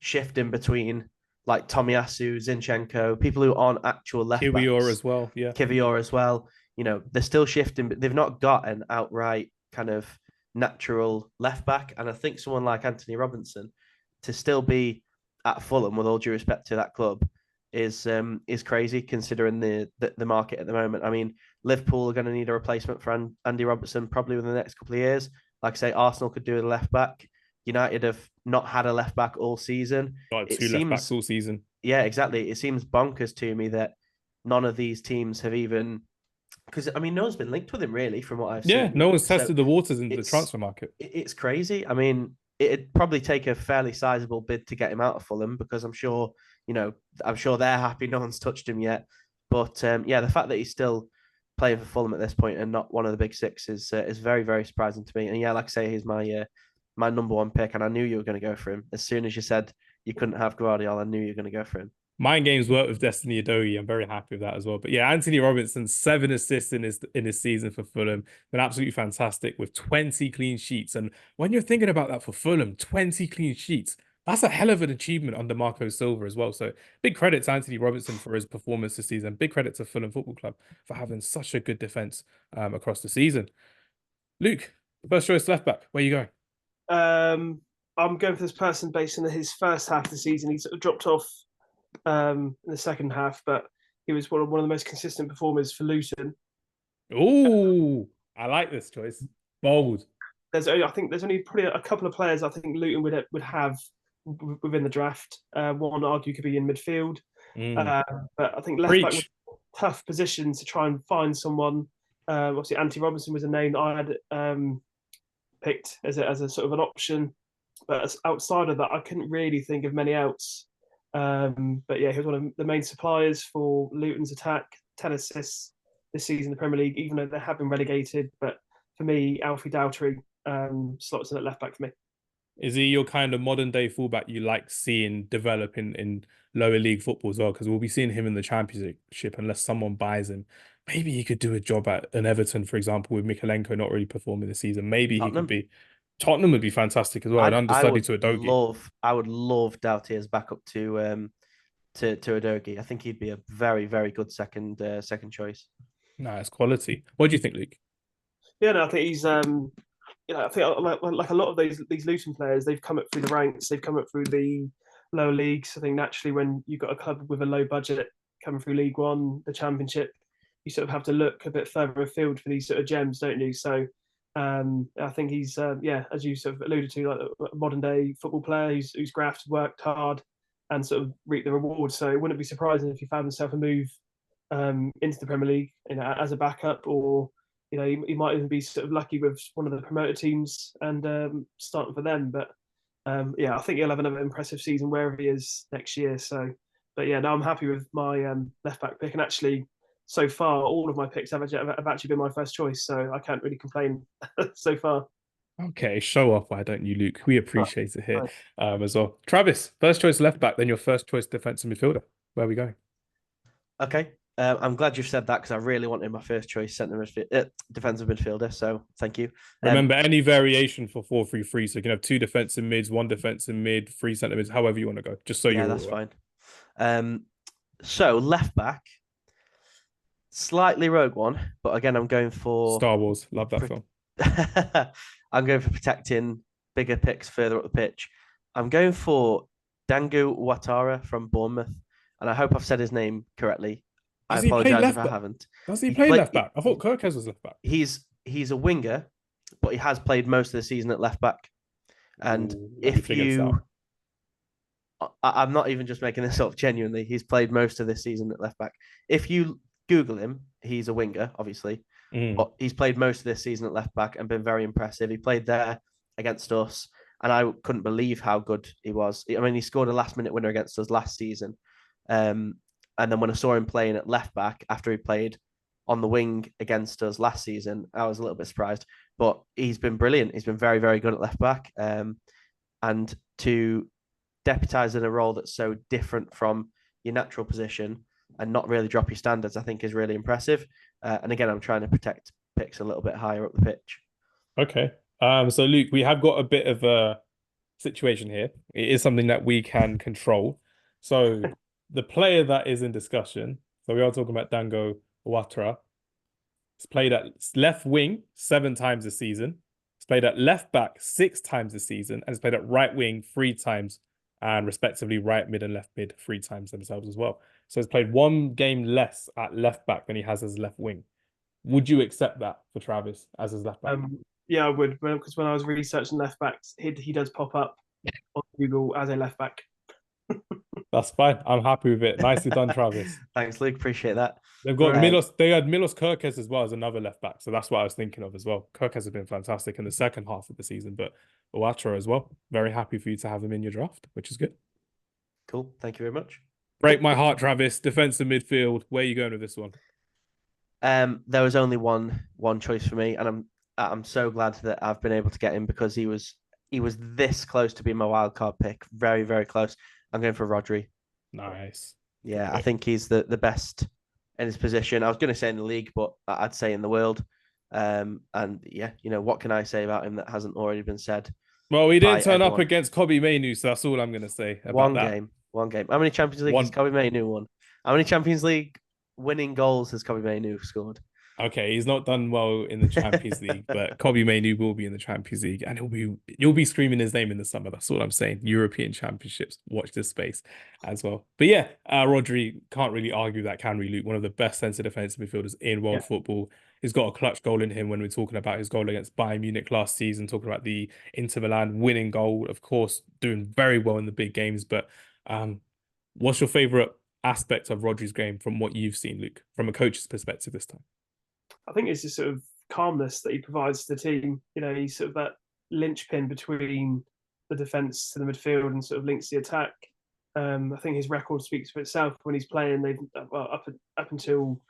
shifting between like Tomiyasu, Zinchenko, people who aren't actual left backs. Kiwior as well, yeah. Kiwior as well. You know, they're still shifting, but they've not got an outright kind of natural left back. And I think someone like Anthony Robinson to still be at Fulham, with all due respect to that club, is crazy considering the market at the moment. I mean, Liverpool are going to need a replacement for Andy Robertson probably within the next couple of years. Like I say, Arsenal could do with a left back. United have not had a left back all season. Got two left backs all season. Yeah, exactly. It seems bonkers to me that none of these teams have even, because I mean, no one's been linked with him really, from what I've seen. Yeah, no one's tested the waters in the transfer market. It's crazy. I mean, it'd probably take a fairly sizable bid to get him out of Fulham, because I'm sure they're happy no one's touched him yet. But yeah, the fact that he's still playing for Fulham at this point and not one of the big six is very, very surprising to me. And yeah, like I say, he's my number one pick, and I knew you were going to go for him. As soon as you said you couldn't have Guardiola, I knew you were going to go for him. Mind games work with Destiny Udogie. I'm very happy with that as well. But yeah, Anthony Robinson, 7 assists in his season for Fulham. Been absolutely fantastic with 20 clean sheets. And when you're thinking about that for Fulham, 20 clean sheets, that's a hell of an achievement under Marco Silva as well. So big credit to Anthony Robinson for his performance this season. Big credit to Fulham Football Club for having such a good defense across the season. Luke, first choice left back. Where are you going? I'm going for this person based on his first half of the season. He sort of dropped off in the second half, but he was one of the most consistent performers for Luton. Oh, I like this choice. Bold. I think there's only probably a couple of players I think Luton would have within the draft. One argue could be in midfield, but I think left back was a tough position to try and find someone. Obviously, Anthony Robinson was a name that I had picked as a sort of an option, but outside of that, I couldn't really think of many else. But yeah, he was one of the main suppliers for Luton's attack. 10 assists this season in the Premier League, even though they have been relegated. But for me, Alfie Doutry slots in at left back for me. Is he your kind of modern day fullback you like seeing develop in lower league football as well? Because we'll be seeing him in the Championship unless someone buys him. Maybe he could do a job at an Everton, for example, with Mikalenko not really performing this season. Maybe Tottenham. He could be. Tottenham would be fantastic as well. An understudy to Udogie. I would love Doughty as backup to Udogie. I think he'd be a very, very good second choice. No, it's quality. What do you think, Luke? Yeah, no, I think he's I think like a lot of these Luton players, they've come up through the ranks, they've come up through the lower leagues. I think naturally when you've got a club with a low budget coming through League One, the Championship, you sort of have to look a bit further afield for these sort of gems, don't you? So I think he's as you sort of alluded to, like a modern day football player who's grafted, worked hard, and sort of reaped the rewards. So it wouldn't be surprising if he found himself a move into the Premier League, as a backup, or he might even be sort of lucky with one of the promoted teams and starting for them. But I think he'll have another impressive season wherever he is next year. So, but yeah, no, I'm happy with my left back pick, and actually, so far, all of my picks have actually been my first choice, so I can't really complain so far. Okay, show off. Why don't you, Luke? We Right, appreciate it here right. as well. Travis, first choice left back, then your first choice defensive midfielder. Where are we going? Okay. I'm glad you've said that because I really wanted my first choice defensive midfielder. So thank you. Remember, any variation for 4-3-3. So you can have two defensive mids, one defensive mid, three centre mids, however you want to go, just so Yeah, you're all that's aware. fine. So left back, slightly rogue one, but again, I'm going for Star Wars, love that film. I'm going for protecting bigger picks further up the pitch. I'm going for Dangu Ouattara from Bournemouth, and I hope I've said his name correctly. I Does he play apologize if left I back? haven't. Does he play left back? I thought Perkes was left back. He's a winger, but he has played most of the season at left back. And Ooh, let me if figure this out. I'm not even just making this up. Genuinely, he's played most of this season at left back. If you Google him, he's a winger, obviously, but he's played most of this season at left back and been very impressive. He played there against us, and I couldn't believe how good he was. I mean, he scored a last-minute winner against us last season, and then when I saw him playing at left back after he played on the wing against us last season, I was a little bit surprised. But he's been brilliant. He's been very, very good at left back, and to deputize in a role that's so different from your natural position and not really drop your standards, I think is really impressive. And again, I'm trying to protect picks a little bit higher up the pitch. Okay. So Luke, we have got a bit of a situation here. It is something that we can control. So the player that is in discussion, so we are talking about Dango Ouattara. He's played at left wing 7 times this season. He's played at left back 6 times this season, and he's played at right wing 3 times, and respectively right mid and left mid 3 times themselves as well. So he's played 1 game less at left back than he has as left wing. Would you accept that for Travis as his left back? Yeah, I would, because when I was researching left backs, he does pop up on Google as a left back. That's fine. I'm happy with it. Nicely done, Travis. Thanks, Luke. Appreciate that. They've got They had Milos Kerkez as well as another left back, so that's what I was thinking of as well. Kerkez has been fantastic in the second half of the season, but Ouattara as well. Very happy for you to have him in your draft, which is good. Cool. Thank you very much. Break my heart, Travis. Defensive midfield. Where are you going with this one? There was only one choice for me, and I'm so glad that I've been able to get him because he was this close to being my wild card pick. Very, very close. I'm going for Rodri. Nice. Yeah, okay. I think he's the best in his position. I was going to say in the league, but I'd say in the world. And yeah, what can I say about him that hasn't already been said? Well, he didn't turn up against Kobbie Mainoo, so that's all I'm going to say about that. One game. How many Champions League has Kobbie Mainoo won? How many Champions League winning goals has Kobbie Mainoo scored? Okay, he's not done well in the Champions League, but Kobbie Mainoo will be in the Champions League, and you'll be screaming his name in the summer. That's all I'm saying. European Championships, watch this space as well. But yeah, Rodri, can't really argue that, can we, Luke? One of the best centre defensive midfielders in world football. He's got a clutch goal in him when we're talking about his goal against Bayern Munich last season, talking about the Inter Milan winning goal, of course, doing very well in the big games. But what's your favourite aspect of Rodri's game from what you've seen, Luke, from a coach's perspective this time? I think it's just sort of calmness that he provides to the team. He's sort of that linchpin between the defence to the midfield and sort of links the attack. I think his record speaks for itself when he's playing. Up until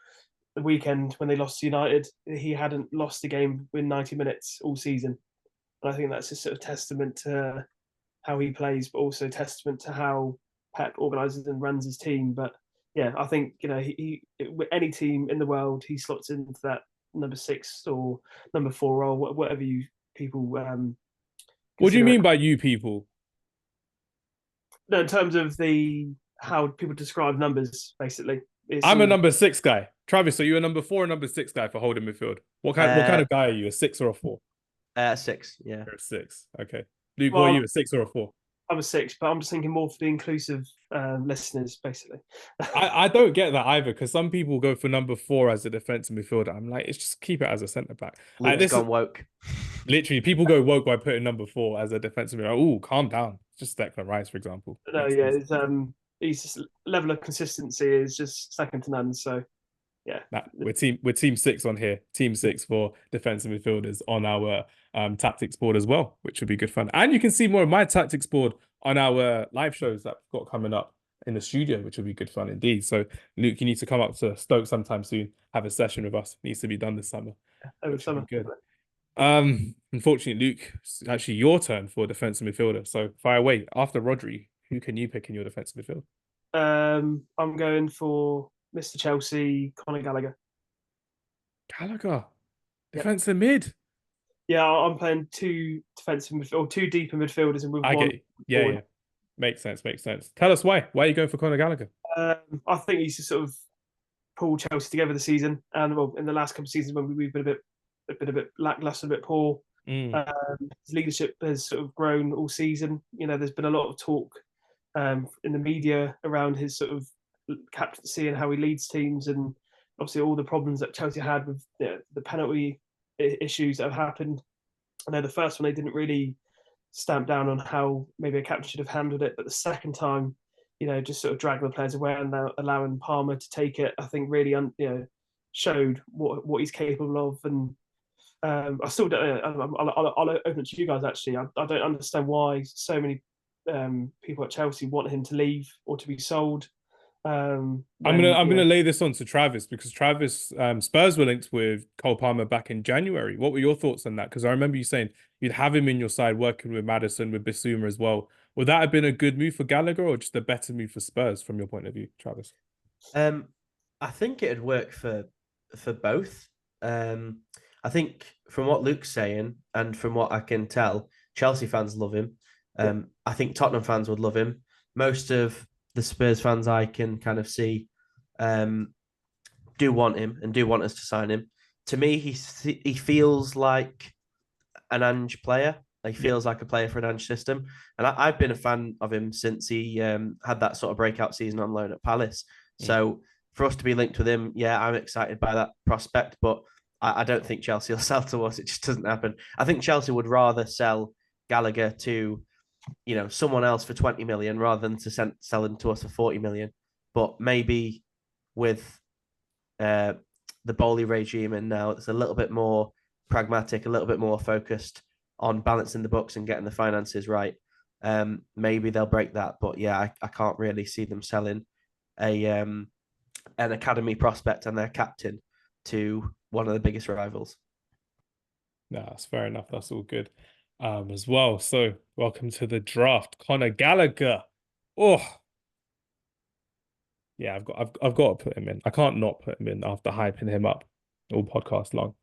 the weekend when they lost to United, he hadn't lost a game in 90 minutes all season. And I think that's a sort of testament to how he plays, but also testament to how Pep organises and runs his team. But yeah, I think he any team in the world, he slots into that number 6 or number 4 role, whatever you people. What do you mean by you people? No, in terms of how people describe numbers, basically. I'm a number 6 guy. Travis, are you a number 4 or number 6 guy for holding midfield? What kind of guy are you? A 6 or a 4? 6. Yeah, you're a 6. Okay, Luke, what are you? A 6 or a 4? I'm a 6, but I'm just thinking more for the inclusive listeners, basically. I don't get that either, because some people go for number 4 as a defensive midfielder. I'm like, it's just keep it as a centre back. Luke's gone woke. Literally, people go woke by putting number 4 as a defensive midfielder. Oh, calm down. It's just Declan Rice, for example. No, yeah, he's just level of consistency is just second to none. So yeah, we're team 6 on here. Team 6 for defensive midfielders on our tactics board as well, which would be good fun. And you can see more of my tactics board on our live shows that we've got coming up in the studio, which will be good fun indeed. So Luke, you need to come up to Stoke sometime soon, have a session with us. It needs to be done this summer. Over summer. Good. Unfortunately, Luke, it's actually your turn for defensive midfielder. So fire away. After Rodri, who can you pick in your defensive midfield? I'm going for Mr. Chelsea, Conor Gallagher. Gallagher, Yep. defensive mid. Yeah, I'm playing two defensive midfield, or two deeper midfielders, and with I one get you. Yeah, forward. yeah. Makes sense. Makes sense. Tell us why. Why are you going for Conor Gallagher? I think he's just sort of pulled Chelsea together this season, and well, in the last couple of seasons when we've been a bit lackluster, a bit poor. Mm. His leadership has sort of grown all season. You know, there's been a lot of talk in the media around his sort of captaincy and how he leads teams, and obviously all the problems that Chelsea had with the penalty issues that have happened. I know the first one they didn't really stamp down on how maybe a captain should have handled it, but the second time, you know, just sort of dragging the players away and now allowing Palmer to take it, I think really showed what he's capable of. And I still don't. I'll open it to you guys. Actually, I don't understand why so many people at Chelsea want him to leave or to be sold. I'm gonna lay this on to Travis because Travis Spurs were linked with Cole Palmer back in January. What were your thoughts on that? Because I remember you saying you'd have him in your side working with Maddison, with Bissouma as well. Would that have been a good move for Gallagher or just a better move for Spurs from your point of view, Travis? I think it'd work for both. I think from what Luke's saying and from what I can tell, Chelsea fans love him. I think Tottenham fans would love him. Most of the Spurs fans I can kind of see do want him and do want us to sign him. To me, he feels like an Ange player. He feels like a player for an Ange system. And I've been a fan of him since he had that sort of breakout season on loan at Palace. So for us to be linked with him, yeah, I'm excited by that prospect, but I don't think Chelsea will sell to us. It just doesn't happen. I think Chelsea would rather sell Gallagher to, someone else for 20 million rather than to sell him to us for 40 million. But maybe with the Bowley regime and now it's a little bit more pragmatic, a little bit more focused on balancing the books and getting the finances right. Maybe they'll break that. But yeah, I can't really see them selling an academy prospect and their captain to one of the biggest rivals. No, that's fair enough. That's all good. As well. So welcome to the draft. Conor Gallagher. Oh. Yeah, I've got to put him in. I can't not put him in after hyping him up all podcast long.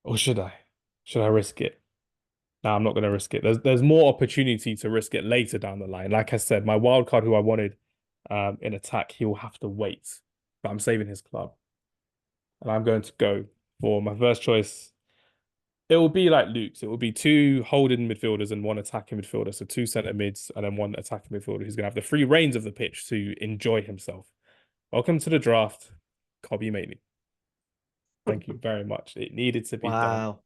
Or should I? Should I risk it? No, I'm not going to risk it. There's more opportunity to risk it later down the line. Like I said, my wild card, who I wanted in attack, he will have to wait. But I'm saving his club. And I'm going to go for my first choice. It will be like Luke's. It will be two holding midfielders and one attacking midfielder. So two centre mids and then one attacking midfielder who's going to have the free reins of the pitch to enjoy himself. Welcome to the draft, Kobbie Mainoo. Thank you very much. It needed to be done.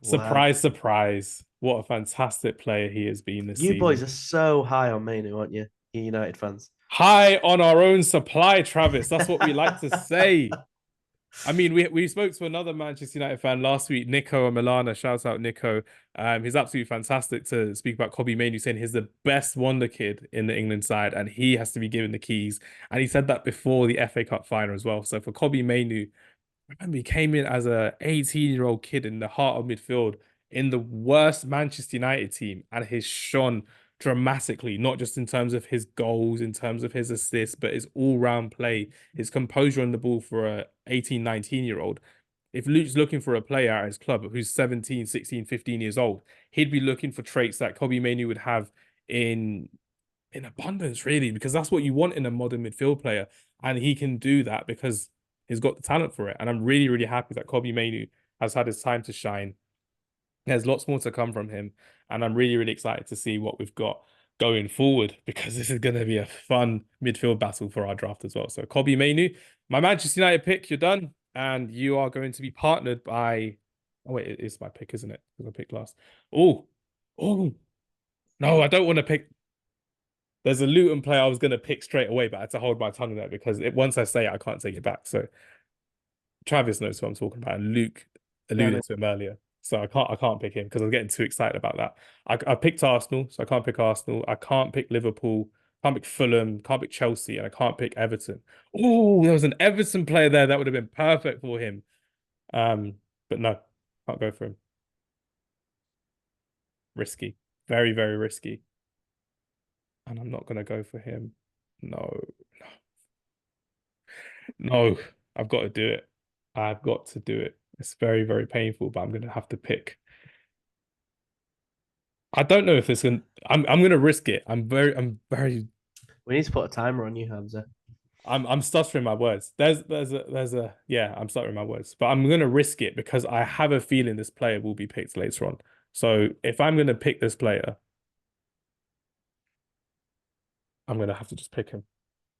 Surprise, surprise. What a fantastic player he has been this season. You boys are so high on Mainoo, aren't you? You United fans. High on our own supply, Travis. That's what we like to say. I mean, we spoke to another Manchester United fan last week, Nico and Milana. Shout out Nico. He's absolutely fantastic to speak about Kobbie Mainoo, saying he's the best wonder kid in the England side and he has to be given the keys. And he said that before the FA Cup final as well. So for Kobbie Mainoo, remember he came in as a 18-year-old kid in the heart of midfield in the worst Manchester United team and has shone dramatically, not just in terms of his goals, in terms of his assists, but his all-round play, his composure on the ball for a 18, 19-year-old. If Luke's looking for a player at his club who's 17, 16, 15 years old, he'd be looking for traits that Kobbie Mainoo would have in abundance, really, because that's what you want in a modern midfield player. And he can do that because he's got the talent for it. And I'm really, really happy that Kobbie Mainoo has had his time to shine. There's lots more to come from him. And I'm really, really excited to see what we've got going forward because this is going to be a fun midfield battle for our draft as well. So Kobbie Mainoo, my Manchester United pick, you're done. And you are going to be partnered by... Oh, wait, it is my pick, isn't it? Because I picked last. Oh, no, I don't want to pick... There's a Luton player I was going to pick straight away, but I had to hold my tongue there because once I say it, I can't take it back. So Travis knows who I'm talking about, and Luke alluded to him earlier. So I can't pick him because I was getting too excited about that. I picked Arsenal, so I can't pick Arsenal. I can't pick Liverpool. Can't pick Fulham. Can't pick Chelsea, and I can't pick Everton. Oh, there was an Everton player there that would have been perfect for him. But no, Can't go for him. Risky. Very, very risky. And I'm not gonna go for him. No, no. I've got to do it. I've got to do it. It's very, very painful, but I'm gonna have to pick. I don't know if it's gonna. I'm gonna risk it. We need to put a timer on you, Hamza. I'm stuttering my words. There's a yeah, I'm stuttering my words. But I'm gonna risk it because I have a feeling this player will be picked later on. So if I'm gonna pick this player, I'm gonna have to just pick him.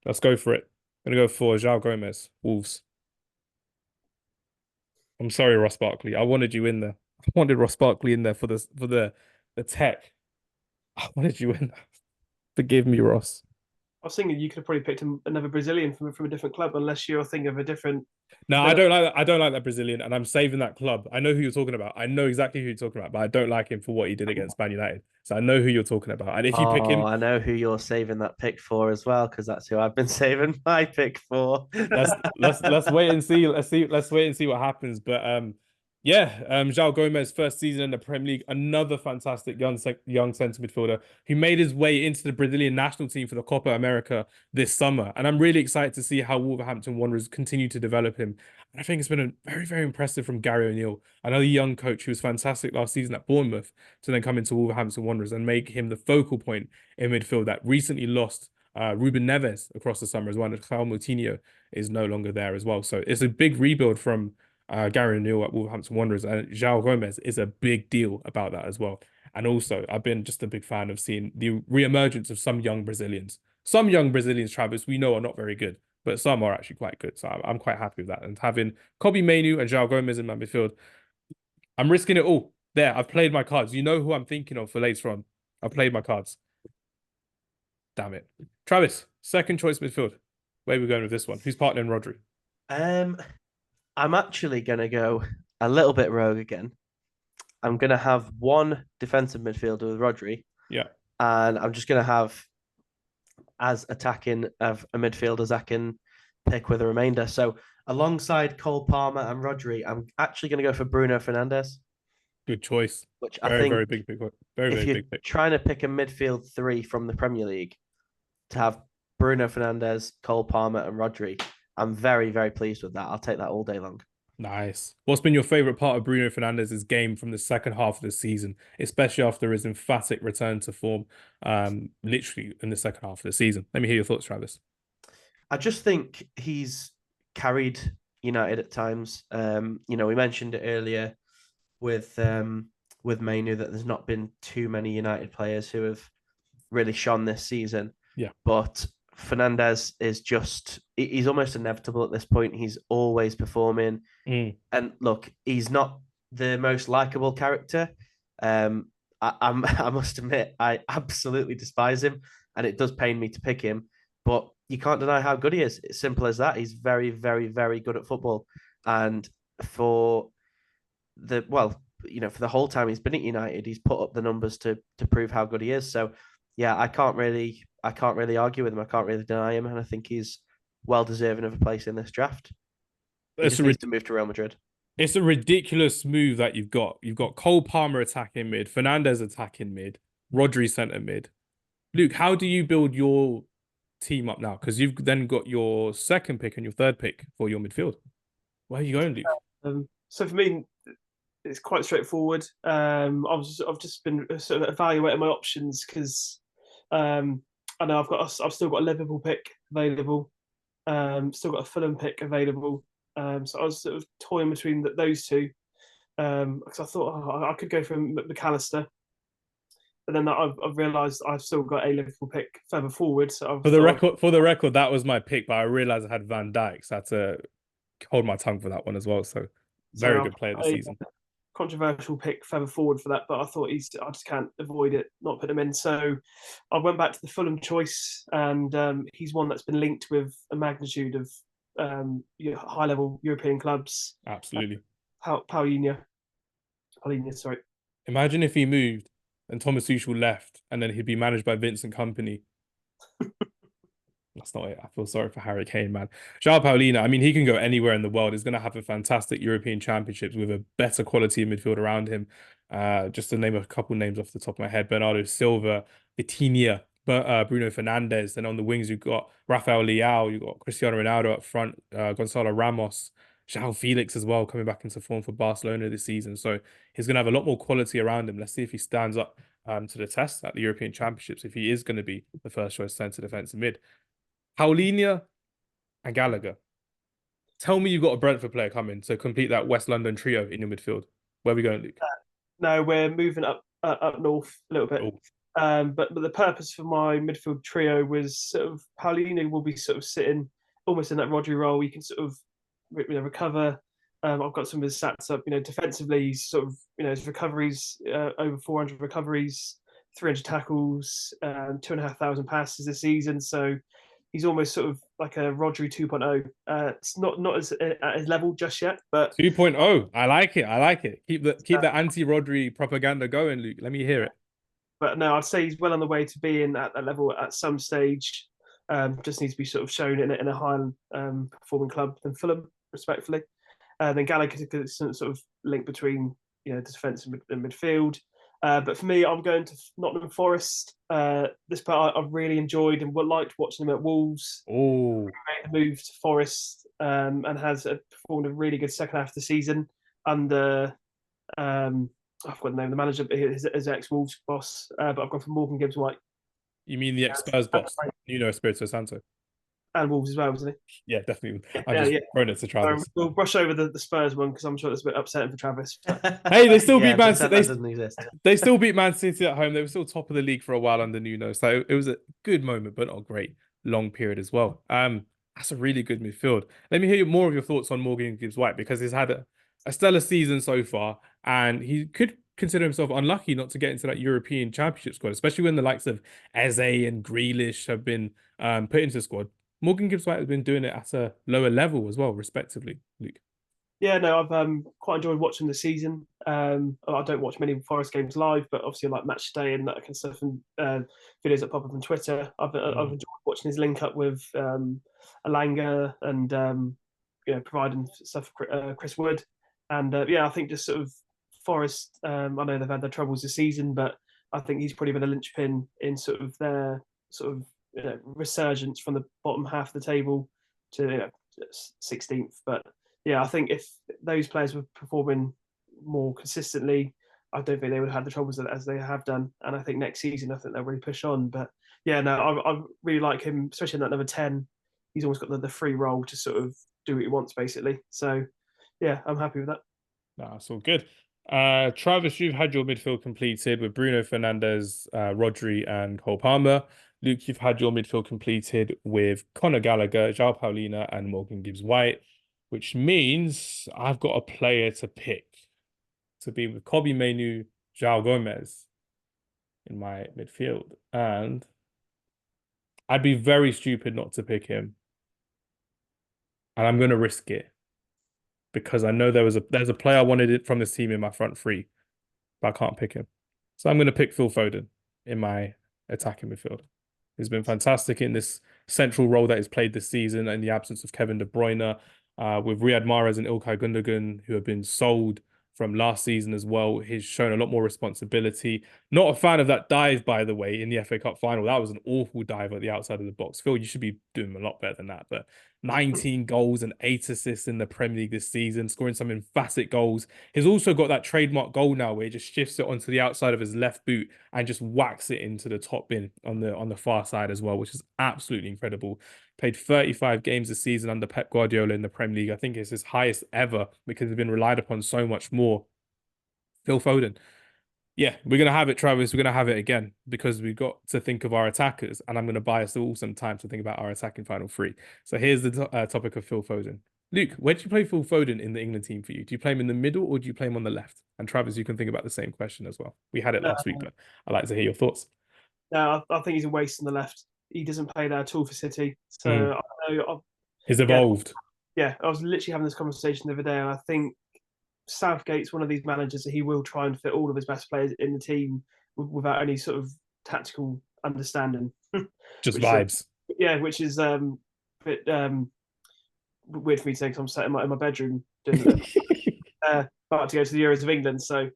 Let's go for it. I'm gonna go for João Gomez, Wolves. I'm sorry, Ross Barkley. I wanted you in there. I wanted Ross Barkley in there for the tech. I wanted you in there. Forgive me, Ross. I was thinking you could have probably picked another Brazilian from a different club, unless you're thinking of a different. No, I don't like that. I don't like that Brazilian, and I'm saving that club. I know who you're talking about. I know exactly who you're talking about, but I don't like him for what he did against Man United. So I know who you're talking about. And if you pick him, I know who you're saving that pick for as well, because that's who I've been saving my pick for. let's wait and see. Let's wait and see what happens. But yeah, João Gomez, first season in the Premier League, another fantastic young centre midfielder who made his way into the Brazilian national team for the Copa America this summer. And I'm really excited to see how Wolverhampton Wanderers continue to develop him. And I think it's been a very, very impressive from Gary O'Neill, another young coach who was fantastic last season at Bournemouth, to then come into Wolverhampton Wanderers and make him the focal point in midfield that recently lost Ruben Neves across the summer as well. And Raul Moutinho is no longer there as well. So it's a big rebuild from Gary O'Neill at Wolverhampton Wanderers, and João Gomez is a big deal about that as well. And also, I've been just a big fan of seeing the re-emergence of some young Brazilians. Some young Brazilians, Travis, we know are not very good, but some are actually quite good. So I'm quite happy with that. And having Kobbie Mainoo and João Gomez in my midfield, I'm risking it all. There, I've played my cards. You know who I'm thinking of for later on. I've played my cards. Damn it. Travis, second choice midfield. Where are we going with this one? Who's partnering Rodri? I'm actually gonna go a little bit rogue again. I'm gonna have one defensive midfielder with Rodri. Yeah. And I'm just gonna have as attacking of a midfield as I can pick with a remainder. So alongside Cole Palmer and Rodri, I'm actually gonna go for Bruno Fernandes. Good choice. Which very, I think very big pick. Very, if very you're big pick. trying to pick a midfield three from the Premier League, to have Bruno Fernandes, Cole Palmer, and Rodri, I'm very, very pleased with that. I'll take that all day long. Nice. What's been your favorite part of Bruno Fernandes' game from the second half of the season, especially after his emphatic return to form, literally in the second half of the season? Let me hear your thoughts, Travis. I just think he's carried United at times. We mentioned it earlier with Mainoo that there's not been too many United players who have really shone this season. Yeah. But Fernandes is he's almost inevitable at this point. He's always performing. And look, he's not the most likable character. I must admit, I absolutely despise him, and it does pain me to pick him. But you can't deny how good he is. It's simple as that. He's very, very, very good at football. And for the whole time he's been at United, he's put up the numbers to prove how good he is. So yeah, I can't really argue with him. I can't really deny him, and I think he's well deserving of a place in this draft. He just needs to move to Real Madrid. It's a ridiculous move that you've got. You've got Cole Palmer attacking mid, Fernandes attacking mid, Rodri centre mid. Luke, how do you build your team up now? Because you've then got your second pick and your third pick for your midfield. Where are you going, Luke? So for me, it's quite straightforward. I've just been sort of evaluating my options because I know I've still got a Liverpool pick available, still got a Fulham pick available. So I was sort of toying between those two because I thought I could go for McAllister, but then I've realised I've still got a Liverpool pick further forward. So for the record, that was my pick, but I realised I had Van Dijk, so I had to hold my tongue for that one as well. So very good player this season. Controversial pick further forward for that, but I thought I just can't avoid it, not put him in. So I went back to the Fulham choice, and he's one that's been linked with a magnitude of high-level European clubs. Absolutely. Paulinho, sorry. Imagine if he moved and Thomas Tuchel left, and then he'd be managed by Vincent Kompany. That's not it. I feel sorry for Harry Kane, man. João Paulina, I mean, he can go anywhere in the world. He's going to have a fantastic European Championships with a better quality midfield around him. Just to name a couple names off the top of my head: Bernardo Silva, Vitinha, Bruno Fernandes. Then on the wings, you've got Rafael Leao, you've got Cristiano Ronaldo up front, Gonzalo Ramos, João Felix as well, coming back into form for Barcelona this season. So he's going to have a lot more quality around him. Let's see if he stands up to the test at the European Championships, if he is going to be the first choice centre defensive mid. Paulinho and Gallagher. Tell me you've got a Brentford player coming to complete that West London trio in your midfield. Where are we going, Luke? No, we're moving up north a little bit. Oh. But the purpose for my midfield trio was sort of Paulinho will be sort of sitting almost in that Rodri role. You can sort of recover. I've got some of his stats up. Defensively, he's sort of his recoveries over 400 recoveries, 300 tackles, 2,500 passes this season. So he's almost sort of like a Rodri 2.0. It's not as at his level just yet, but 2.0. I like it. I like it. Keep the anti-Rodri propaganda going, Luke. Let me hear it. But no, I'd say he's well on the way to being at that level at some stage. Just needs to be sort of shown in a higher performing club than Fulham, respectfully. Then Gallagher is some sort of link between the defence and midfield. But for me, I'm going to Nottingham Forest. This part I've really enjoyed and liked watching them at Wolves. Oh, Made the move to Forest and has performed a really good second half of the season under I've got the name of the manager, but his ex-Wolves boss. But I've gone for Morgan Gibbs-White. you mean the ex-Spurs boss, Nuno Espirito Santo? And Wolves as well, wasn't he? Yeah, definitely. I'm just throwing it to Travis. We'll brush over the Spurs one because I'm sure it's a bit upsetting for Travis. Hey, they still beat Man City. They, they still beat Man City at home. They were still top of the league for a while under Nuno. So it was a good moment, but not a great long period as well. That's a really good midfield. Let me hear more of your thoughts on Morgan Gibbs-White, because he's had a stellar season so far, and he could consider himself unlucky not to get into that European Championship squad, especially when the likes of Eze and Grealish have been put into the squad. Morgan Gibbs-White has been doing it at a lower level as well, respectively, Luke. Yeah, no, I've quite enjoyed watching the season. I don't watch many Forest games live, but obviously I like Match Day and that kind of stuff, and videos that pop up on Twitter. I've enjoyed watching his link up with Alanga and providing stuff for Chris Wood. And I think just sort of Forest, I know they've had their troubles this season, but I think he's probably been a linchpin in sort of their sort of resurgence from the bottom half of the table to 16th. But yeah, I think if those players were performing more consistently, I don't think they would have had the troubles as they have done. And I think next season, I think they'll really push on. But yeah, no, I really like him, especially in that number 10. He's almost got the free role to sort of do what he wants, basically. So yeah, I'm happy with that. That's all good. Travis, you've had your midfield completed with Bruno Fernandes, Rodri, and Cole Palmer. Luke, you've had your midfield completed with Conor Gallagher, João Paulina, and Morgan Gibbs-White, which means I've got a player to pick to be with Kobbie Mainoo, João Gomez in my midfield. And I'd be very stupid not to pick him. And I'm going to risk it, because I know there's a player I wanted it from this team in my front three, but I can't pick him. So I'm going to pick Phil Foden in my attacking midfield. He's been fantastic in this central role that he's played this season in the absence of Kevin De Bruyne, with Riyad Mahrez and Ilkay Gundogan, who have been sold from last season as well. He's shown a lot more responsibility. Not a fan of that dive, by the way, in the FA Cup final. That was an awful dive at the outside of the box. Phil, you should be doing a lot better than that. But 19 goals and 8 assists in the Premier League this season, scoring some emphatic goals. He's also got that trademark goal now where he just shifts it onto the outside of his left boot and just whacks it into the top bin on the far side as well, which is absolutely incredible. Played 35 games this season under Pep Guardiola in the Premier League. I think it's his highest ever because he's been relied upon so much more. Phil Foden. Yeah, we're going to have it, Travis. We're going to have it again because we've got to think of our attackers, and I'm going to buy us all some time to think about our attacking final three. So here's the topic of Phil Foden. Luke, where do you play Phil Foden in the England team for you? Do you play him in the middle or do you play him on the left? And Travis, you can think about the same question as well. We had it last week, but I'd like to hear your thoughts. No, I think he's a waste on the left. He doesn't play there at all for City. So I know he's evolved. Yeah, I was literally having this conversation the other day, and I think Southgate's one of these managers that he will try and fit all of his best players in the team without any sort of tactical understanding. Just vibes. yeah, which is a bit weird for me to say because I'm sat in my bedroom doing about to go to the Euros of England, so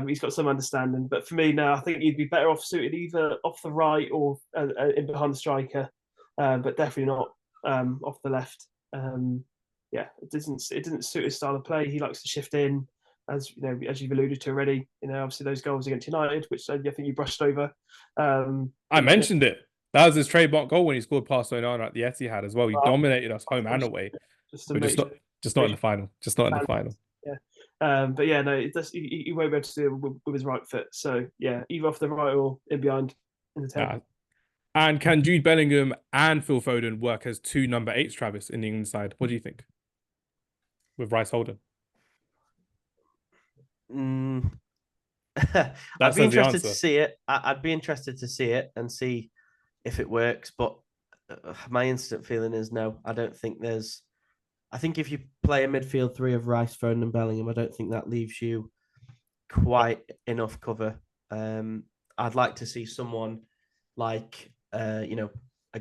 he's got some understanding. But for me, no, I think he'd be better off suited either off the right or in behind the striker, but definitely not off the left. Yeah, it didn't suit his style of play. He likes to shift in, as you know, as you've alluded to already. You know, obviously those goals against United, which I think you brushed over. I mentioned it. That was his trademark goal when he scored past Onana at the Etihad as well. He dominated us home and away, but just not in the final. Just not in the final. Yeah. But yeah, no, it does, he won't be able to do it with his right foot. So yeah, either off the right or in behind in the 10. And can Jude Bellingham and Phil Foden work as two number 8s, Travis, in the England side? What do you think? With Rice Holden? I'd be interested to see it. I'd be interested to see it and see if it works. But my instant feeling is no. I don't think there's. I think if you play a midfield three of Rice, Foden, and Bellingham, I don't think that leaves you quite enough cover. I'd like to see someone like a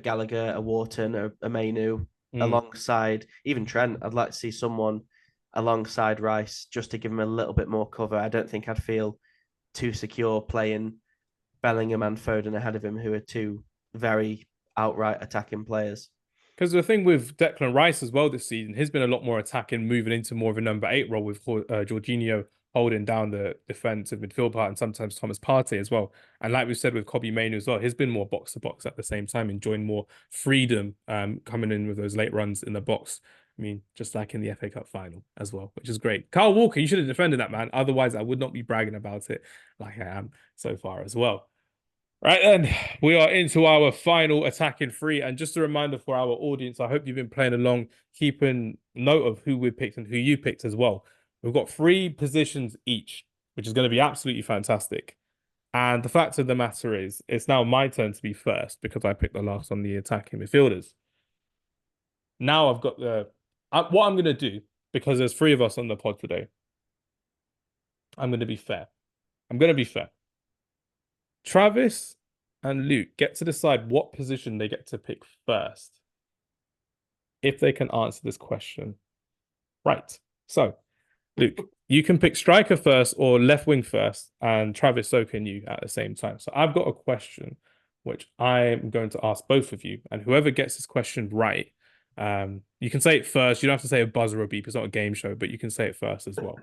Gallagher, a Wharton, a Mainu alongside even Trent. I'd like to see someone alongside Rice just to give him a little bit more cover. I don't think I'd feel too secure playing Bellingham and Foden ahead of him, who are two very outright attacking players. Because the thing with Declan Rice as well this season, he's been a lot more attacking, moving into more of a number 8 role with Jorginho holding down the defensive midfield part and sometimes Thomas Partey as well. And like we said with Kobbie Mainoo as well, he's been more box to box at the same time, enjoying more freedom coming in with those late runs in the box. I mean, just like in the FA Cup final as well, which is great. Kyle Walker, you should have defended that, man. Otherwise, I would not be bragging about it like I am so far as well. Right then, we are into our final attacking three. And just a reminder for our audience, I hope you've been playing along, keeping note of who we picked and who you picked as well. We've got 3 positions each, which is going to be absolutely fantastic. And the fact of the matter is, it's now my turn to be first because I picked the last on the attacking midfielders. Now I've got what I'm going to do, because there's 3 of us on the pod today, I'm going to be fair. Travis and Luke get to decide what position they get to pick first, if they can answer this question. Right. So, Luke, you can pick striker first or left wing first, and Travis, so can you at the same time. So I've got a question which I'm going to ask both of you, and whoever gets this question right, you can say it first. You don't have to say a buzzer or beep. It's not a game show, but you can say it first as well.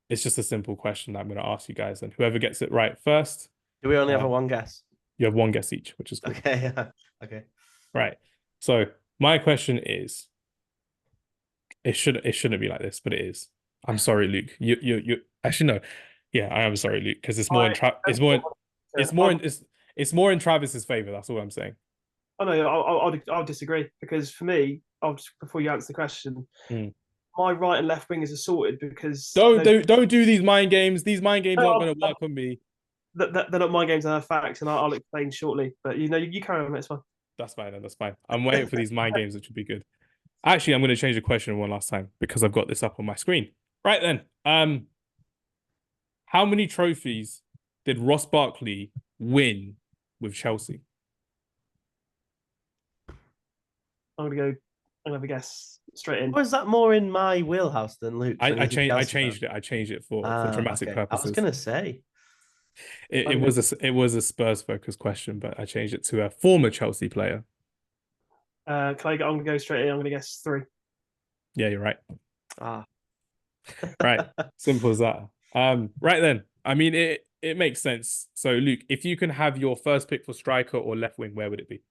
It's just a simple question that I'm going to ask you guys, and whoever gets it right first. Do we only have one guess? You have one guess each, which is cool. Okay. Okay. Right. So my question is, it shouldn't be like this, but it is. I'm sorry, Luke. You actually no. Yeah, I am sorry, Luke, because it's more in Travis's favor. That's all I'm saying. Oh no, I'll disagree, because for me, before you answer the question, my right and left wingers are sorted because don't do these mind games. These mind games aren't going to work on me. They're not mind games, they're facts, and I'll explain shortly. But you carry on, it's fine. That's fine. That's fine. I'm waiting for these mind games, which would be good. Actually, I'm going to change the question one last time because I've got this up on my screen. Right then, how many trophies did Ross Barkley win with Chelsea? I'm gonna have a guess straight in. Or is that more in my wheelhouse than Luke? I changed it. I changed it for dramatic purposes. I was gonna say it was a Spurs focused question, but I changed it to a former Chelsea player. I'm gonna go straight in. I'm gonna guess 3. Yeah, you're right. Right, simple as that. Right then. I mean, it makes sense. So, Luke, if you can have your first pick for striker or left wing, where would it be?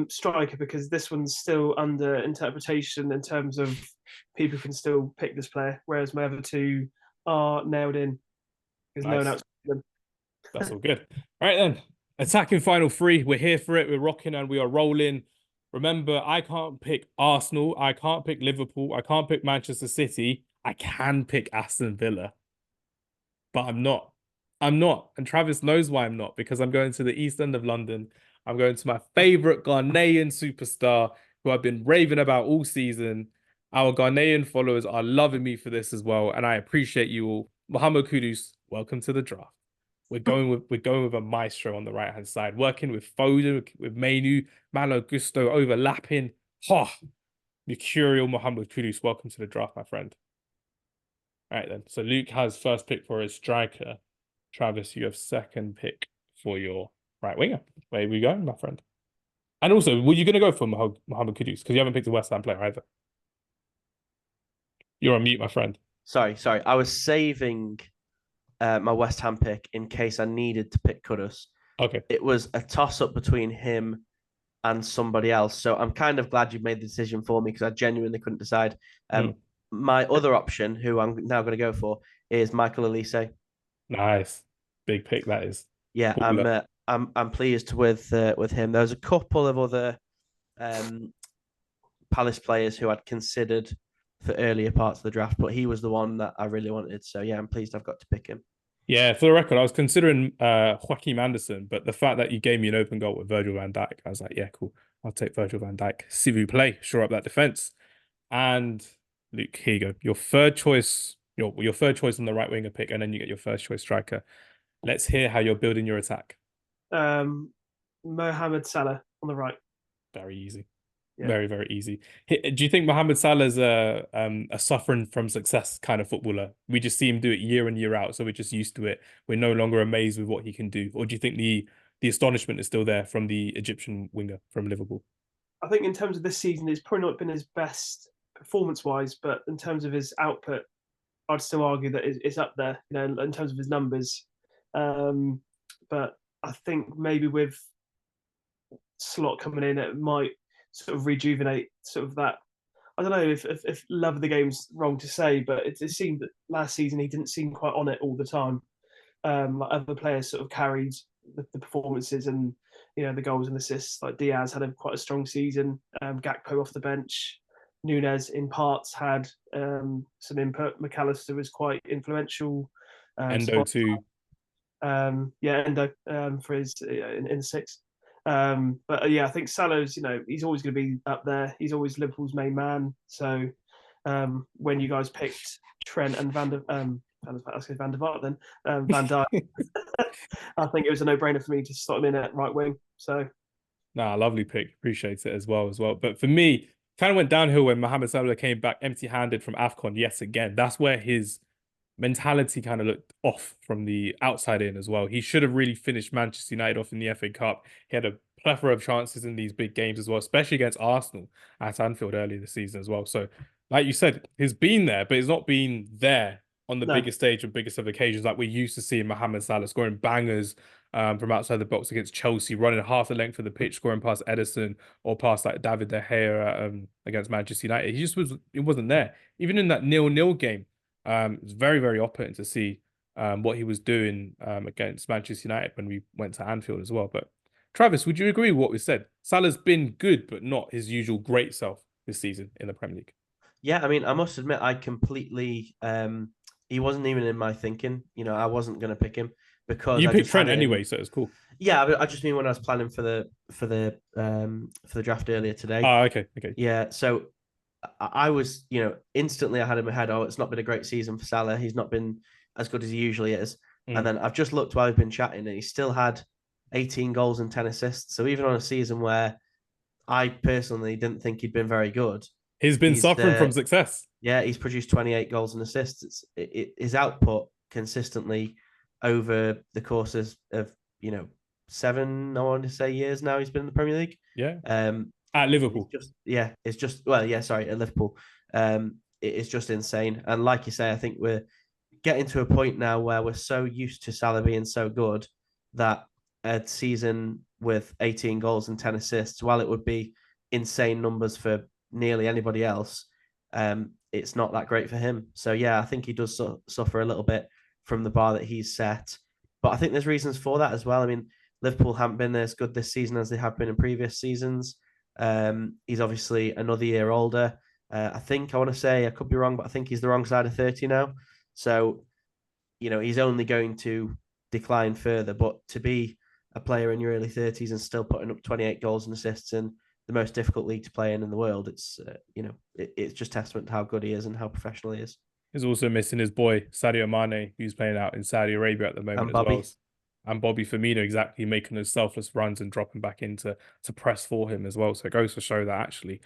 Striker, because this one's still under interpretation in terms of people can still pick this player, whereas my other 2 are nailed in. There's no one else. That's all good. All right then. Attacking final 3. We're here for it. We're rocking and we are rolling. Remember, I can't pick Arsenal. I can't pick Liverpool. I can't pick Manchester City. I can pick Aston Villa. But I'm not. And Travis knows why I'm not, because I'm going to the East End of London. I'm going to my favourite Ghanaian superstar who I've been raving about all season. Our Ghanaian followers are loving me for this as well, and I appreciate you all. Mohamed Kudus, welcome to the draft. We're going with a maestro on the right hand side, working with Foden, with Mainu, Malo Gusto overlapping. Ha! Mercurial Mohammed Kudus, welcome to the draft, my friend. All right then. So Luke has first pick for his striker. Travis, you have second pick for your right winger. Where are we going, my friend? And also, were you going to go for Mohammed Kudus? Because you haven't picked a West Ham player either. You're on mute, my friend. Sorry. I was saving my West Ham pick in case I needed to pick Kudus. Okay. It was a toss-up between him and somebody else. So I'm kind of glad you made the decision for me because I genuinely couldn't decide. My other option, who I'm now going to go for, is Michael Olise. Nice. Big pick, that is. Yeah, I'm pleased with him. There's a couple of other Palace players who I'd considered for earlier parts of the draft, but he was the one that I really wanted. So yeah, I'm pleased I've got to pick him. Yeah, for the record, I was considering Joaquin Anderson, but the fact that you gave me an open goal with Virgil van Dijk, I was like, yeah, cool. I'll take Virgil van Dijk. S'il vous plaît, shore up that defense. And Luke, here you go. Your third choice, your third choice on the right winger pick, and then you get your first choice striker. Let's hear how you're building your attack. Mohamed Salah on the right. Very easy. Yeah. Very, very easy. Do you think Mohamed Salah is a suffering from success kind of footballer? We just see him do it year in, year out, so we're just used to it. We're no longer amazed with what he can do. Or do you think the astonishment is still there from the Egyptian winger from Liverpool? I think in terms of this season, it's probably not been his best performance-wise, but in terms of his output, I'd still argue that it's up there, in terms of his numbers. But I think maybe with Slot coming in, it might sort of rejuvenate sort of that. I don't know if love of the game's wrong to say, but it seemed that last season he didn't seem quite on it all the time. Like other players sort of carried the performances and the goals and assists. Like Diaz had quite a strong season. Gakpo off the bench. Nunes in parts had some input. McAllister was quite influential. Endo too. Endo for his in the six. But yeah, I think Salah's, he's always going to be up there. He's always Liverpool's main man. So when you guys picked Trent and Van der Vaart, then Van Dijk, I think it was a no-brainer for me to slot him in at right wing. So, lovely pick. Appreciate it as well. But for me, kind of went downhill when Mohamed Salah came back empty-handed from AFCON yet again. That's where his mentality kind of looked off from the outside in as well. He should have really finished Manchester United off in the FA Cup. He had a plethora of chances in these big games as well, especially against Arsenal at Anfield earlier this season as well. So, like you said, he's been there, but he's not been there on the biggest stage and biggest of occasions like we're used to seeing Mohamed Salah scoring bangers from outside the box against Chelsea, running half the length of the pitch, scoring past Edison or past like David De Gea against Manchester United. He wasn't there. Even in that 0-0 game, it was very, very off-putting to see what he was doing against Manchester United when we went to Anfield as well. But Travis, would you agree with what we said? Salah's been good, but not his usual great self this season in the Premier League. Yeah, I mean, I must admit, I completely... he wasn't even in my thinking. I wasn't going to pick him because you picked Trent anyway, so it's cool. Yeah, I just mean when I was planning for the draft earlier today. Oh, okay. Yeah, so I was, instantly I had in my head, it's not been a great season for Salah. He's not been as good as he usually is. And then I've just looked while we've been chatting, and he still had 18 goals and 10 assists. So even on a season where I personally didn't think he'd been very good, he's been suffering from success. Yeah, he's produced 28 goals and assists. His output consistently over the course of 7, I want to say, years now he's been in the Premier League. Yeah. At Liverpool. At Liverpool. It is just insane. And like you say, I think we're getting to a point now where we're so used to Salah being so good that a season with 18 goals and 10 assists, while it would be insane numbers for nearly anybody else, it's not that great for him. So yeah, I think he does suffer a little bit from the bar that he's set. But I think there's reasons for that as well. I mean, Liverpool haven't been as good this season as they have been in previous seasons. He's obviously another year older. I want to say, I could be wrong, but I think he's the wrong side of 30 now. So, he's only going to decline further. But to be a player in your early 30s and still putting up 28 goals and assists in the most difficult league to play in the world, it's it's just testament to how good he is and how professional he is. He's also missing his boy Sadio Mane, who's playing out in Saudi Arabia at the moment as well. and Bobby Firmino exactly making those selfless runs and dropping back into to press for him as well. So it goes to show that actually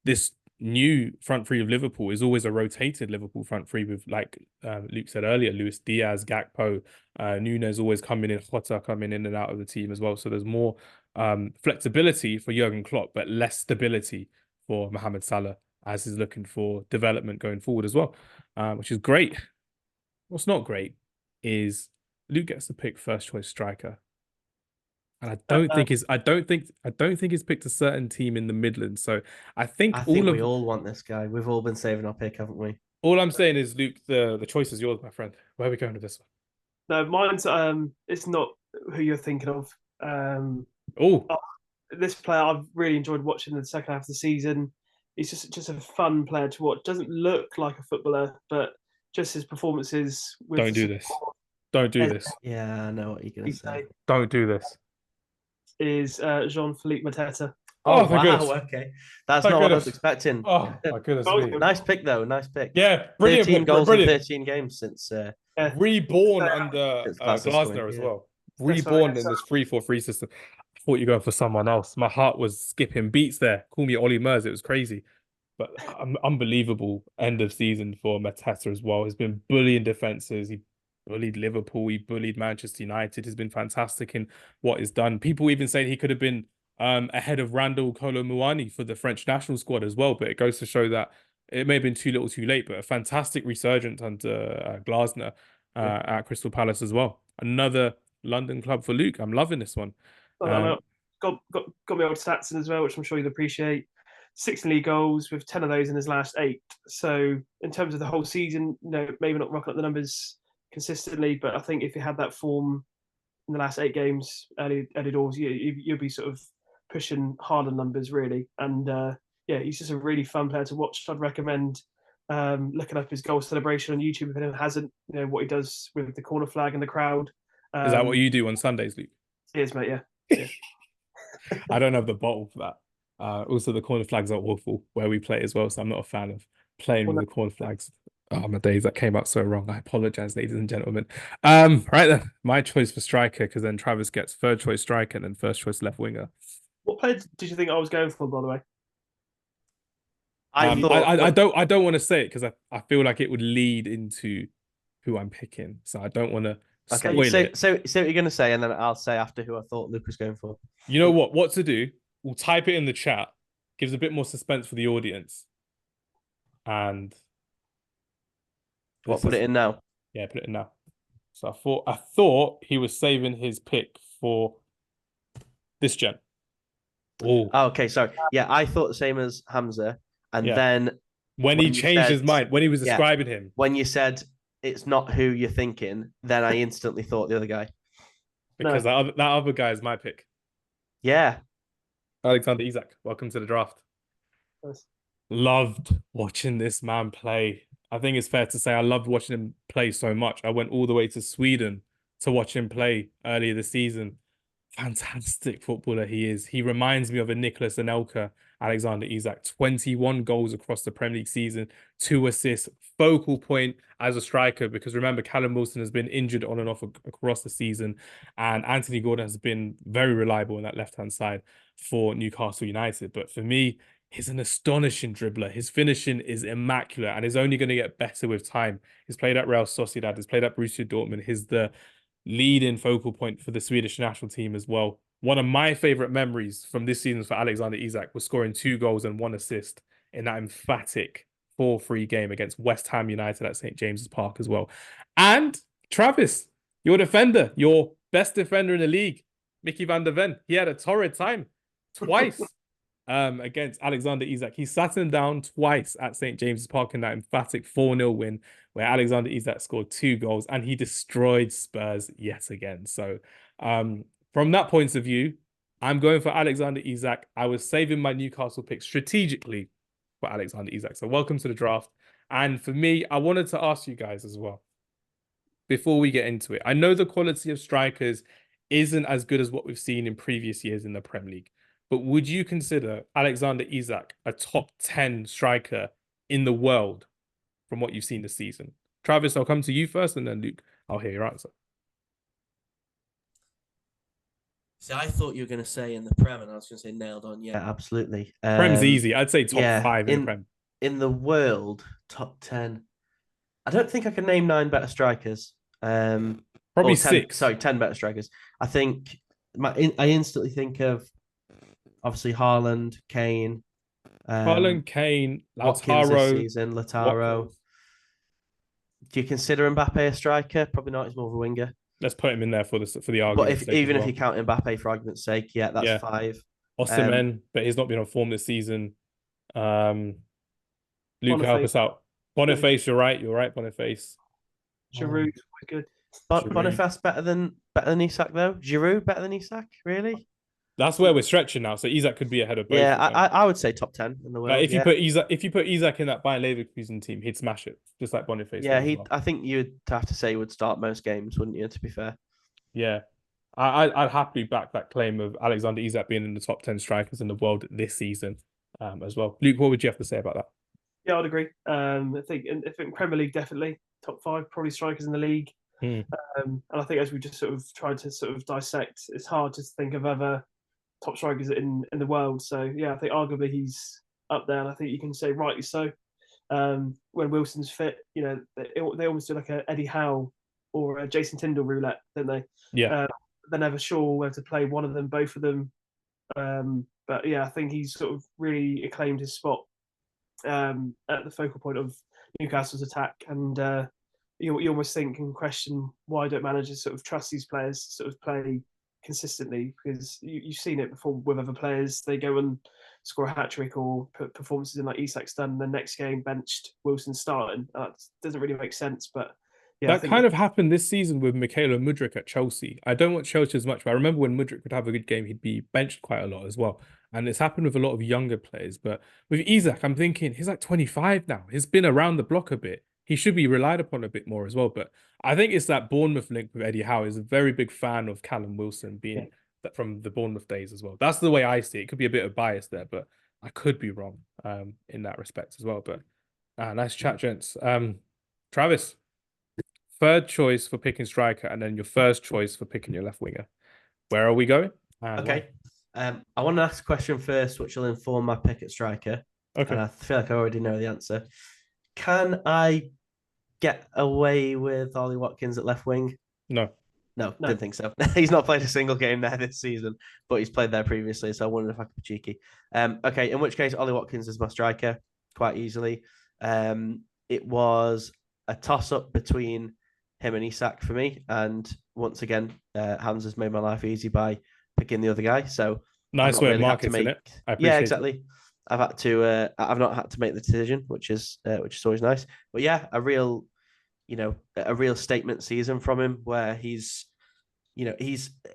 this new front three of Liverpool is always a rotated Liverpool front three with, like Luke said earlier, Luis Diaz, Gakpo, Nunes always coming in, Jota coming in and out of the team as well. So there's more flexibility for Jurgen Klopp, but less stability for Mohamed Salah, as he's looking for development going forward as well, which is great. What's not great is Luke gets to pick first choice striker. And I don't think he's picked a certain team in the Midlands. So I think we all want this guy. We've all been saving our pick, haven't we? All I'm saying is, Luke, the choice is yours, my friend. Where are we going with this one? No, mine's it's not who you're thinking of. This player I've really enjoyed watching in the second half of the season. He's just a fun player to watch. Doesn't look like a footballer, but just his performances. Don't do this. Don't do this. Yeah, I know what you're going to say. Don't do this. Is Jean-Philippe Mateta. Oh, wow. Okay. That's not what I was expecting. Oh, my goodness me. Nice pick, though. Nice pick. Yeah, brilliant. 13 goals in 13 games since... reborn under Glasner as well. Reborn in this 3-4-3 system. I thought you were going for someone else. My heart was skipping beats there. Call me Ollie Mers. It was crazy. But unbelievable end of season for Mateta as well. He's been bullying defenses. He bullied Liverpool. He bullied Manchester United. He's been fantastic in what he's done. People even saying he could have been ahead of Randall Kolo Muani for the French national squad as well. But it goes to show that it may have been too little too late, but a fantastic resurgence under Glasner at Crystal Palace as well. Another London club for Luke. I'm loving this one. Got me old stats in as well, which I'm sure you'd appreciate. 6 league goals with 10 of those in his last 8. So in terms of the whole season, maybe not rocking up the numbers consistently, but I think if you had that form in the last 8 games, early doors, you'll be sort of pushing harder numbers really. And he's just a really fun player to watch. I'd recommend looking up his goal celebration on YouTube if anyone hasn't. What he does with the corner flag and the crowd. Is that what you do on Sundays, Luke? Yes, mate. Yeah. I don't have the bottle for that. Also, the corner flags are awful where we play as well, so I'm not a fan of playing with the corner flags. Oh, my days, that came out so wrong. I apologize, ladies and gentlemen. Right then, my choice for striker, because then Travis gets third choice striker and then first choice left winger. What player did you think I was going for, by the way? I don't want to say it because I feel like it would lead into who I'm picking, so I don't want to. Okay, so what you're going to say, and then I'll say after who I thought Luke was going for. You know what to do? We'll type it in the chat. Gives a bit more suspense for the audience. And put it in now? Yeah, put it in now. So I thought he was saving his pick for this gen. Oh, okay. Sorry. Yeah, I thought the same as Hamza, and then when he changed his mind, when he was describing him, when you said it's not who you're thinking, then I instantly thought the other guy. Because that other guy is my pick. Yeah. Alexander Isak, welcome to the draft. Nice. Loved watching this man play. I think it's fair to say I loved watching him play so much. I went all the way to Sweden to watch him play earlier this season. Fantastic footballer he is. He reminds me of a Nicolas Anelka, Alexander Isak. 21 goals across the Premier League season, 2 assists, focal point as a striker, because remember, Callum Wilson has been injured on and off across the season, and Anthony Gordon has been very reliable on that left-hand side for Newcastle United. But for me, he's an astonishing dribbler. His finishing is immaculate and is only going to get better with time. He's played at Real Sociedad, he's played at Borussia Dortmund. He's the leading focal point for the Swedish national team as well. One of my favorite memories from this season for Alexander Isak was scoring 2 goals and 1 assist in that emphatic 4-3 game against West Ham United at St. James's Park as well. And Travis, your defender, your best defender in the league, Mickey van der Ven, he had a torrid time twice against Alexander Isak. He sat him down twice at St. James's Park in that emphatic 4-0 win where Alexander Isak scored 2 goals and he destroyed Spurs yet again. So from that point of view, I'm going for Alexander Isak. I was saving my Newcastle pick strategically for Alexander Isak. So welcome to the draft. And for me, I wanted to ask you guys as well, before we get into it, I know the quality of strikers isn't as good as what we've seen in previous years in the Premier League, but would you consider Alexander Isak a top 10 striker in the world from what you've seen this season? Travis, I'll come to you first, and then Luke, I'll hear your answer. See, I thought you were going to say in the Prem, and I was going to say nailed on. Yeah, absolutely. Prem's easy. I'd say top Yeah, 5 in the Prem. in the world, top 10. I don't think I can name 9 better strikers. Probably or 10, 6. sorry, 10 better strikers. I think I instantly think of obviously Haaland, Kane, Haaland, Kane, Watkins this Lautaro, season, Lautaro. Watkins. Do you consider Mbappe a striker? Probably not. He's more of a winger. Let's put him in there for the But argument's if sake as even if well. you count Mbappe for argument's sake, yeah, that's 5. Osimhen, but he's not been on form this season. Luke, help us out. Boniface, you're right, Boniface. Giroud, good. Boniface better than Isak though. Giroud better than Isak, really? That's where we're stretching now. So Isak could be ahead of both. Yeah, I would say top 10 in the world. Like if you put Isak in that Bayern Leverkusen team, he'd smash it, just like Boniface. Yeah, I think you'd have to say he would start most games, wouldn't you? To be fair. Yeah, I'd happily back that claim of Alexander Isak being in the top 10 strikers in the world this season, as well. Luke, what would you have to say about that? Yeah, I'd agree. I think Premier League definitely top 5, probably strikers in the league. And I think as we just sort of tried to sort of dissect, it's hard to think of other top strikers in the world. So yeah, I think arguably he's up there, and I think you can say rightly so. When Wilson's fit, they almost do like a Eddie Howe or a Jason Tyndall roulette, don't they? Yeah. They're never sure whether to play one of them, both of them. But yeah, I think he's sort of really acclaimed his spot at the focal point of Newcastle's attack, and you almost think and question why don't managers sort of trust these players to sort of play consistently, because you've seen it before with other players. They go and score a hat trick or put performances in like Isak's done, and the next game benched, Wilson starting. That doesn't really make sense, but yeah, that kind of happened this season with Mykhailo Mudryk at Chelsea. I don't watch Chelsea as much, but I remember when Mudryk would have a good game, he'd be benched quite a lot as well. And it's happened with a lot of younger players. But with Isak, I'm thinking he's like 25 now. He's been around the block a bit. He should be relied upon a bit more as well. But I think it's that Bournemouth link with Eddie Howe. He's a very big fan of Callum Wilson being from the Bournemouth days as well. That's the way I see it. It could be a bit of bias there, but I could be wrong in that respect as well. But nice chat, gents. Travis, third choice for picking striker, and then your first choice for picking your left winger. Where are we going? Okay. I want to ask a question first, which will inform my pick at striker. Okay. And I feel like I already know the answer. Can I get away with Ollie Watkins at left wing? No, didn't think so. He's not played a single game there this season, but he's played there previously, so I wondered if I could be cheeky. Okay, in which case, Ollie Watkins is my striker quite easily. It was a toss-up between him and Isak for me, and once again, Hamz has made my life easy by picking the other guy. So nice way of marketing it. Yeah, exactly. I've not had to make the decision, which is always nice. But yeah, a real statement season from him where he's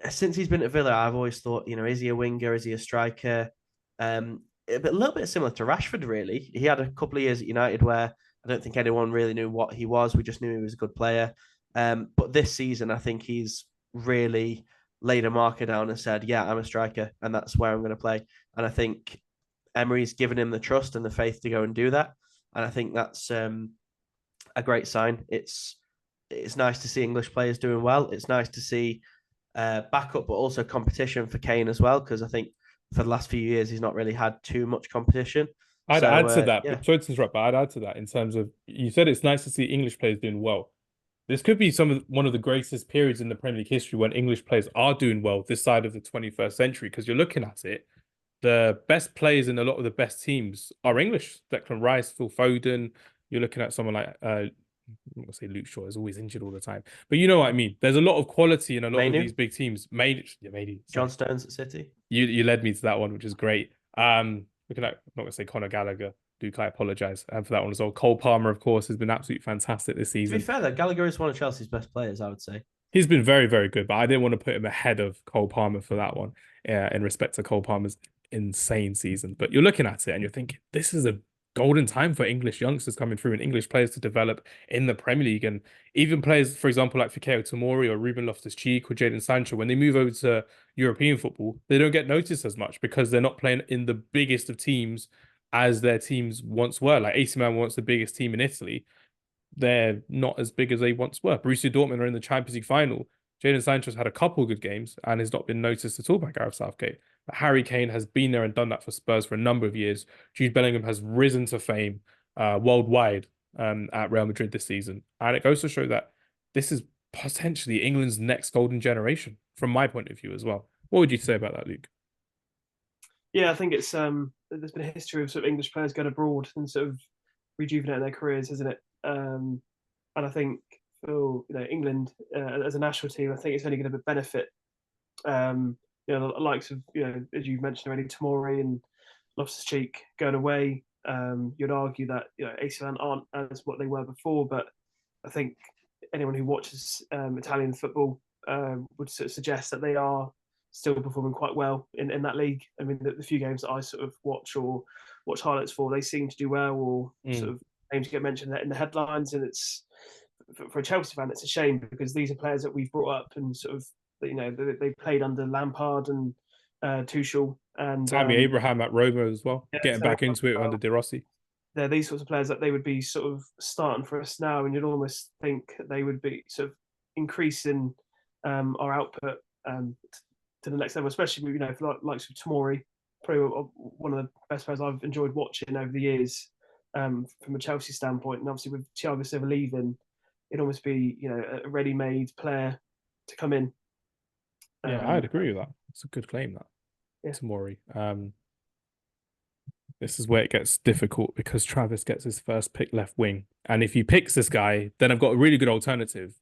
since he's been at Villa, I've always thought, is he a winger? Is he a striker? But a little bit similar to Rashford, really. He had a couple of years at United where I don't think anyone really knew what he was. We just knew he was a good player. But this season, I think he's really laid a marker down and said, yeah, I'm a striker, and that's where I'm going to play. And I think Emery's given him the trust and the faith to go and do that. And I think that's a great sign. It's nice to see English players doing well. It's nice to see backup, but also competition for Kane as well, because I think for the last few years, he's not really had too much competition. I'd add to that. Yeah. Sorry to interrupt, but I'd add to that in terms of, you said it's nice to see English players doing well. This could be one of the greatest periods in the Premier League history when English players are doing well this side of the 21st century, because you're looking at it, the best players in a lot of the best teams are English. Declan Rice, Phil Foden. You're looking at someone like, I'm going to say Luke Shaw is always injured all the time. But you know what I mean? There's a lot of quality in a lot of these big teams. Maybe John Stones at City. You led me to that one, which is great. Looking at, I'm not going to say Conor Gallagher. Duke, I apologise for that one as well. Cole Palmer, of course, has been absolutely fantastic this season. To be fair, though, Gallagher is one of Chelsea's best players, I would say. He's been very, very good, but I didn't want to put him ahead of Cole Palmer for that one, in respect to Cole Palmer's insane season. But you're looking at it and you're thinking, this is a golden time for English youngsters coming through and English players to develop in the Premier League. And even players, for example, like Fikayo Tomori or Ruben Loftus-Cheek or Jadon Sancho, when they move over to European football, they don't get noticed as much because they're not playing in the biggest of teams as their teams once were. Like AC Milan once the biggest team in Italy. They're not as big as they once were. Borussia Dortmund are in the Champions League final. Jadon Sancho's had a couple good games and has not been noticed at all by Gareth Southgate. But Harry Kane has been there and done that for Spurs for a number of years. Jude Bellingham has risen to fame worldwide at Real Madrid this season. And it goes to show that this is potentially England's next golden generation, from my point of view as well. What would you say about that, Luke? Yeah, I think it's there's been a history of sort of English players going abroad and sort of rejuvenating their careers, isn't it? And I think for England as a national team, I think it's only going to benefit. The likes of as you've mentioned already, Tomori and Loftus-Cheek going away. You'd argue that AC Milan aren't as what they were before, but I think anyone who watches Italian football would sort of suggest that they are still performing quite well in that league. I mean, the few games that I sort of watch highlights for, they seem to do well, or sort of names get mentioned in the headlines. And it's for a Chelsea fan, it's a shame because these are players that we've brought up and sort of they played under Lampard and Tuchel and Tammy Abraham at Roma as well, getting back into it under De Rossi. They're these sorts of players that they would be sort of starting for us now, and you'd almost think they would be sort of increasing our output to the next level, especially for likes of Tomori, probably one of the best players I've enjoyed watching over the years from a Chelsea standpoint. And obviously with Thiago Silva leaving, it'd almost be a ready-made player to come in. Yeah, I'd agree with that. It's a good claim, that. Yeah. Tomori. This is where it gets difficult because Travis gets his first pick left wing. And if he picks this guy, then I've got a really good alternative.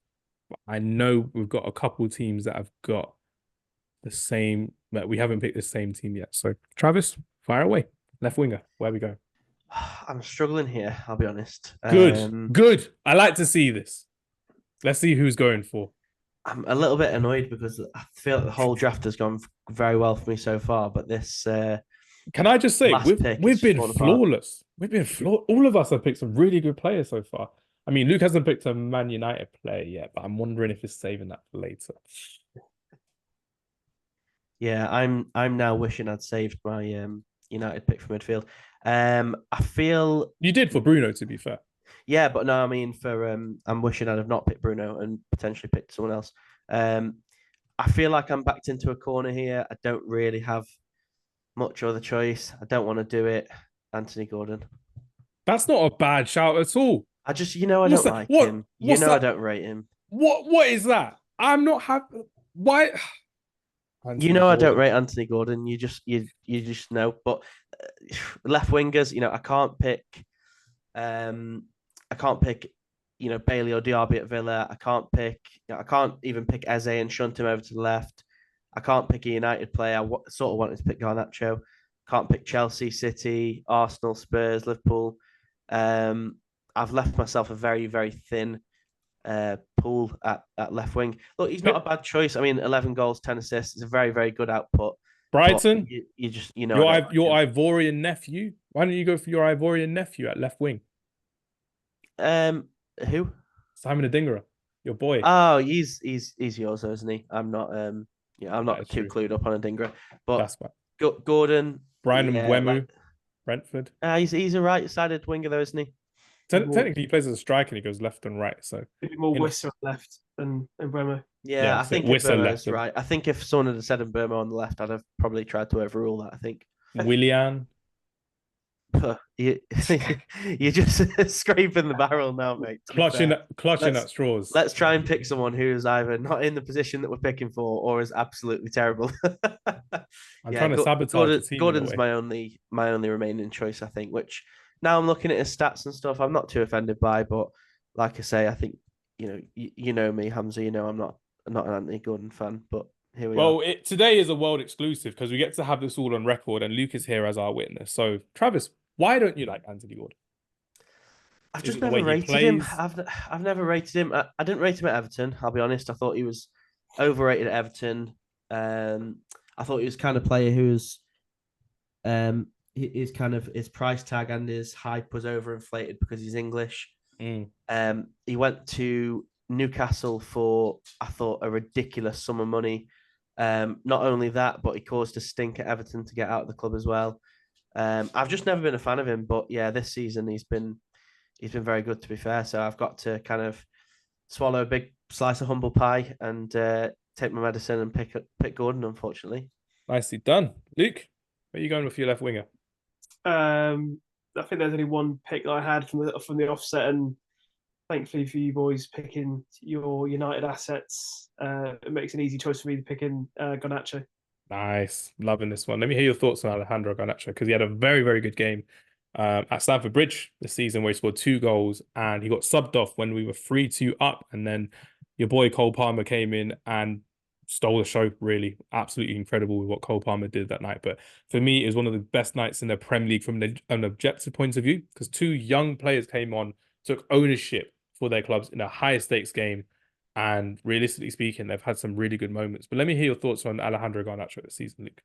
But I know we've got a couple teams that have got the same, but we haven't picked the same team yet. So Travis, fire away. Left winger, where we go? I'm struggling here, I'll be honest. Good. I like to see this. Let's see who's going for. I'm a little bit annoyed because I feel like the whole draft has gone very well for me so far, but this can I just say we've been flawless. Apart. We've been flawless. All of us have picked some really good players so far. I mean, Luke hasn't picked a Man United player yet, but I'm wondering if he's saving that for later. Yeah, I'm now wishing I'd saved my United pick for midfield. I feel you did for Bruno, to be fair. Yeah, but no, I mean for I'm wishing I'd have not picked Bruno and potentially picked someone else. I feel like I'm backed into a corner here. I don't really have much other choice. I don't want to do it. Anthony Gordon. That's not a bad shout at all. I just, I don't like him. I don't rate him. What is that? I'm not happy. Why? Anthony Gordon. I don't rate Anthony Gordon. You just know. But left wingers, I can't pick. I can't pick, Bailey or Diaby at Villa. I can't pick. I can't even pick Eze and shunt him over to the left. I can't pick a United player. I sort of wanted to pick Garnacho. Can't pick Chelsea, City, Arsenal, Spurs, Liverpool. I've left myself a very, very thin pool at left wing. Look, he's not a bad choice. I mean, 11 goals, 10 assists. It's a very, very good output. Brighton, you just your Ivorian nephew. Why don't you go for your Ivorian nephew at left wing? Who? Simon Adingra, your boy. Oh, he's yours, though, isn't he? I'm not. I'm not too clued up on Adingra, but that's fine. Gordon, Brian Mbeumo, Brentford. He's a right-sided winger, though, isn't he? Technically, he plays as a striker and he goes left and right. So maybe more Wissa left than Mbeumo. Yeah, I think Mbeumo's right. I think if someone had said Mbeumo on the left, I'd have probably tried to overrule that. I think Willian. You're just scraping the barrel now, mate. Clutching at straws. Let's try and pick someone who's either not in the position that we're picking for or is absolutely terrible. I'm trying to sabotage. Gordon's my only remaining choice, I think. Which now I'm looking at his stats and stuff. I'm not too offended by, but like I say, I think you know me, Hamza. I'm not an Anthony Gordon fan, but here we are. Well, today is a world exclusive because we get to have this all on record, and Luke is here as our witness. So, Travis, why don't you like Anthony Gordon? I've just never rated him. I've never rated him. I didn't rate him at Everton. I'll be honest. I thought he was overrated at Everton. I thought he was kind of player who's his price tag and his hype was overinflated because he's English. He went to Newcastle for, I thought, a ridiculous sum of money. Not only that, but he caused a stink at Everton to get out of the club as well. I've just never been a fan of him, but yeah, this season he's been very good, to be fair. So I've got to kind of swallow a big slice of humble pie and take my medicine and pick Gordon, unfortunately. Nicely done. Luke, where are you going with your left winger? I think there's only one pick that I had from the offset, and thankfully for you boys picking your United assets, it makes an easy choice for me to pick in Garnacho. Nice. Loving this one. Let me hear your thoughts on Alejandro Garnacho, because he had a very, very good game at Stamford Bridge this season where he scored 2 goals and he got subbed off when we were 3-2 up. And then your boy Cole Palmer came in and stole the show, really. Absolutely incredible with what Cole Palmer did that night. But for me, it was one of the best nights in the Premier League from an objective point of view, because 2 young players came on, took ownership for their clubs in a higher stakes game. And realistically speaking, they've had some really good moments. But let me hear your thoughts on Alejandro Garnacho this season, Luke.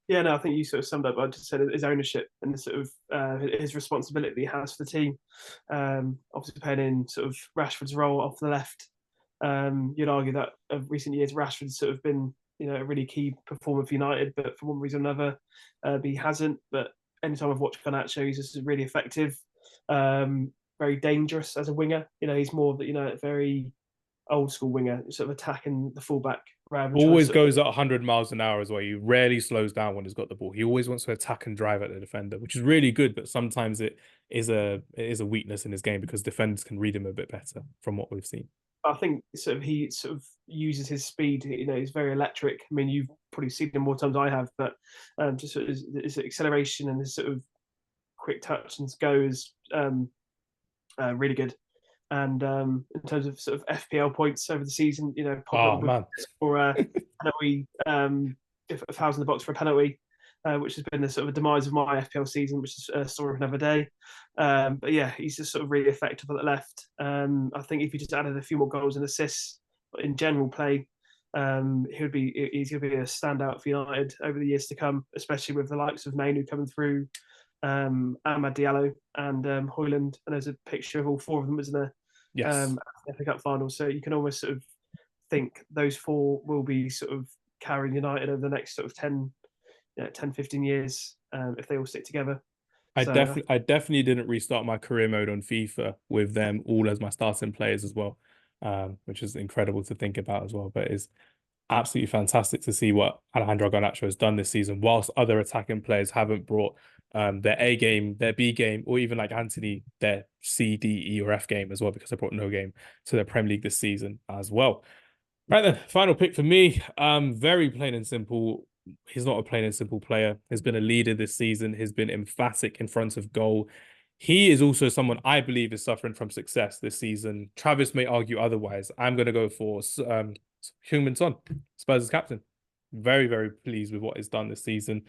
Yeah, no, I think you sort of summed up. I just said his ownership and the sort of his responsibility he has for the team. Obviously, playing in sort of Rashford's role off the left. You'd argue that of recent years, Rashford's sort of been a really key performer for United, but for one reason or another, he hasn't. But anytime I've watched Garnacho, he's just really effective, very dangerous as a winger. He's more of the very old school winger, sort of attacking the fullback rather than Always trying to. goes at 100 miles an hour as well. He rarely slows down when he's got the ball. He always wants to attack and drive at the defender, which is really good, but sometimes it is a weakness in his game because defenders can read him a bit better from what we've seen. I think he sort of uses his speed. He's very electric. I mean, you've probably seen him more times than I have, but just sort of his acceleration and his sort of quick touch and go is really good. And in terms of sort of FPL points over the season, Oh man, for a penalty, if a thousand in the box for a penalty, which has been the sort of a demise of my FPL season, which is a story of another day. But yeah, he's just sort of really effective at the left. I think if he just added a few more goals and assists in general play, he's going to be a standout for United over the years to come, especially with the likes of Mainu coming through, Amad Diallo and Højlund, and there's a picture of all 4 of them, isn't there? yes. At the Cup final. So you can almost sort of think those 4 will be sort of carrying United over the next sort of 10, 15 years if they all stick together. I So definitely didn't restart my career mode on FIFA with them all as my starting players as well, which is incredible to think about as well. But it's absolutely fantastic to see what Alejandro Garnacho has done this season, whilst other attacking players haven't brought their A game, their B game, or even like Anthony, their C, D, E, or F game as well, because they brought no game to the Premier League this season as well. Right then, final pick for me. Very plain and simple. He's not a plain and simple player. He's been a leader this season. He's been emphatic in front of goal. He is also someone I believe is suffering from success this season. Travis may argue otherwise. I'm going to go for Heung-min Son, Spurs' captain. Very, very pleased with what he's done this season.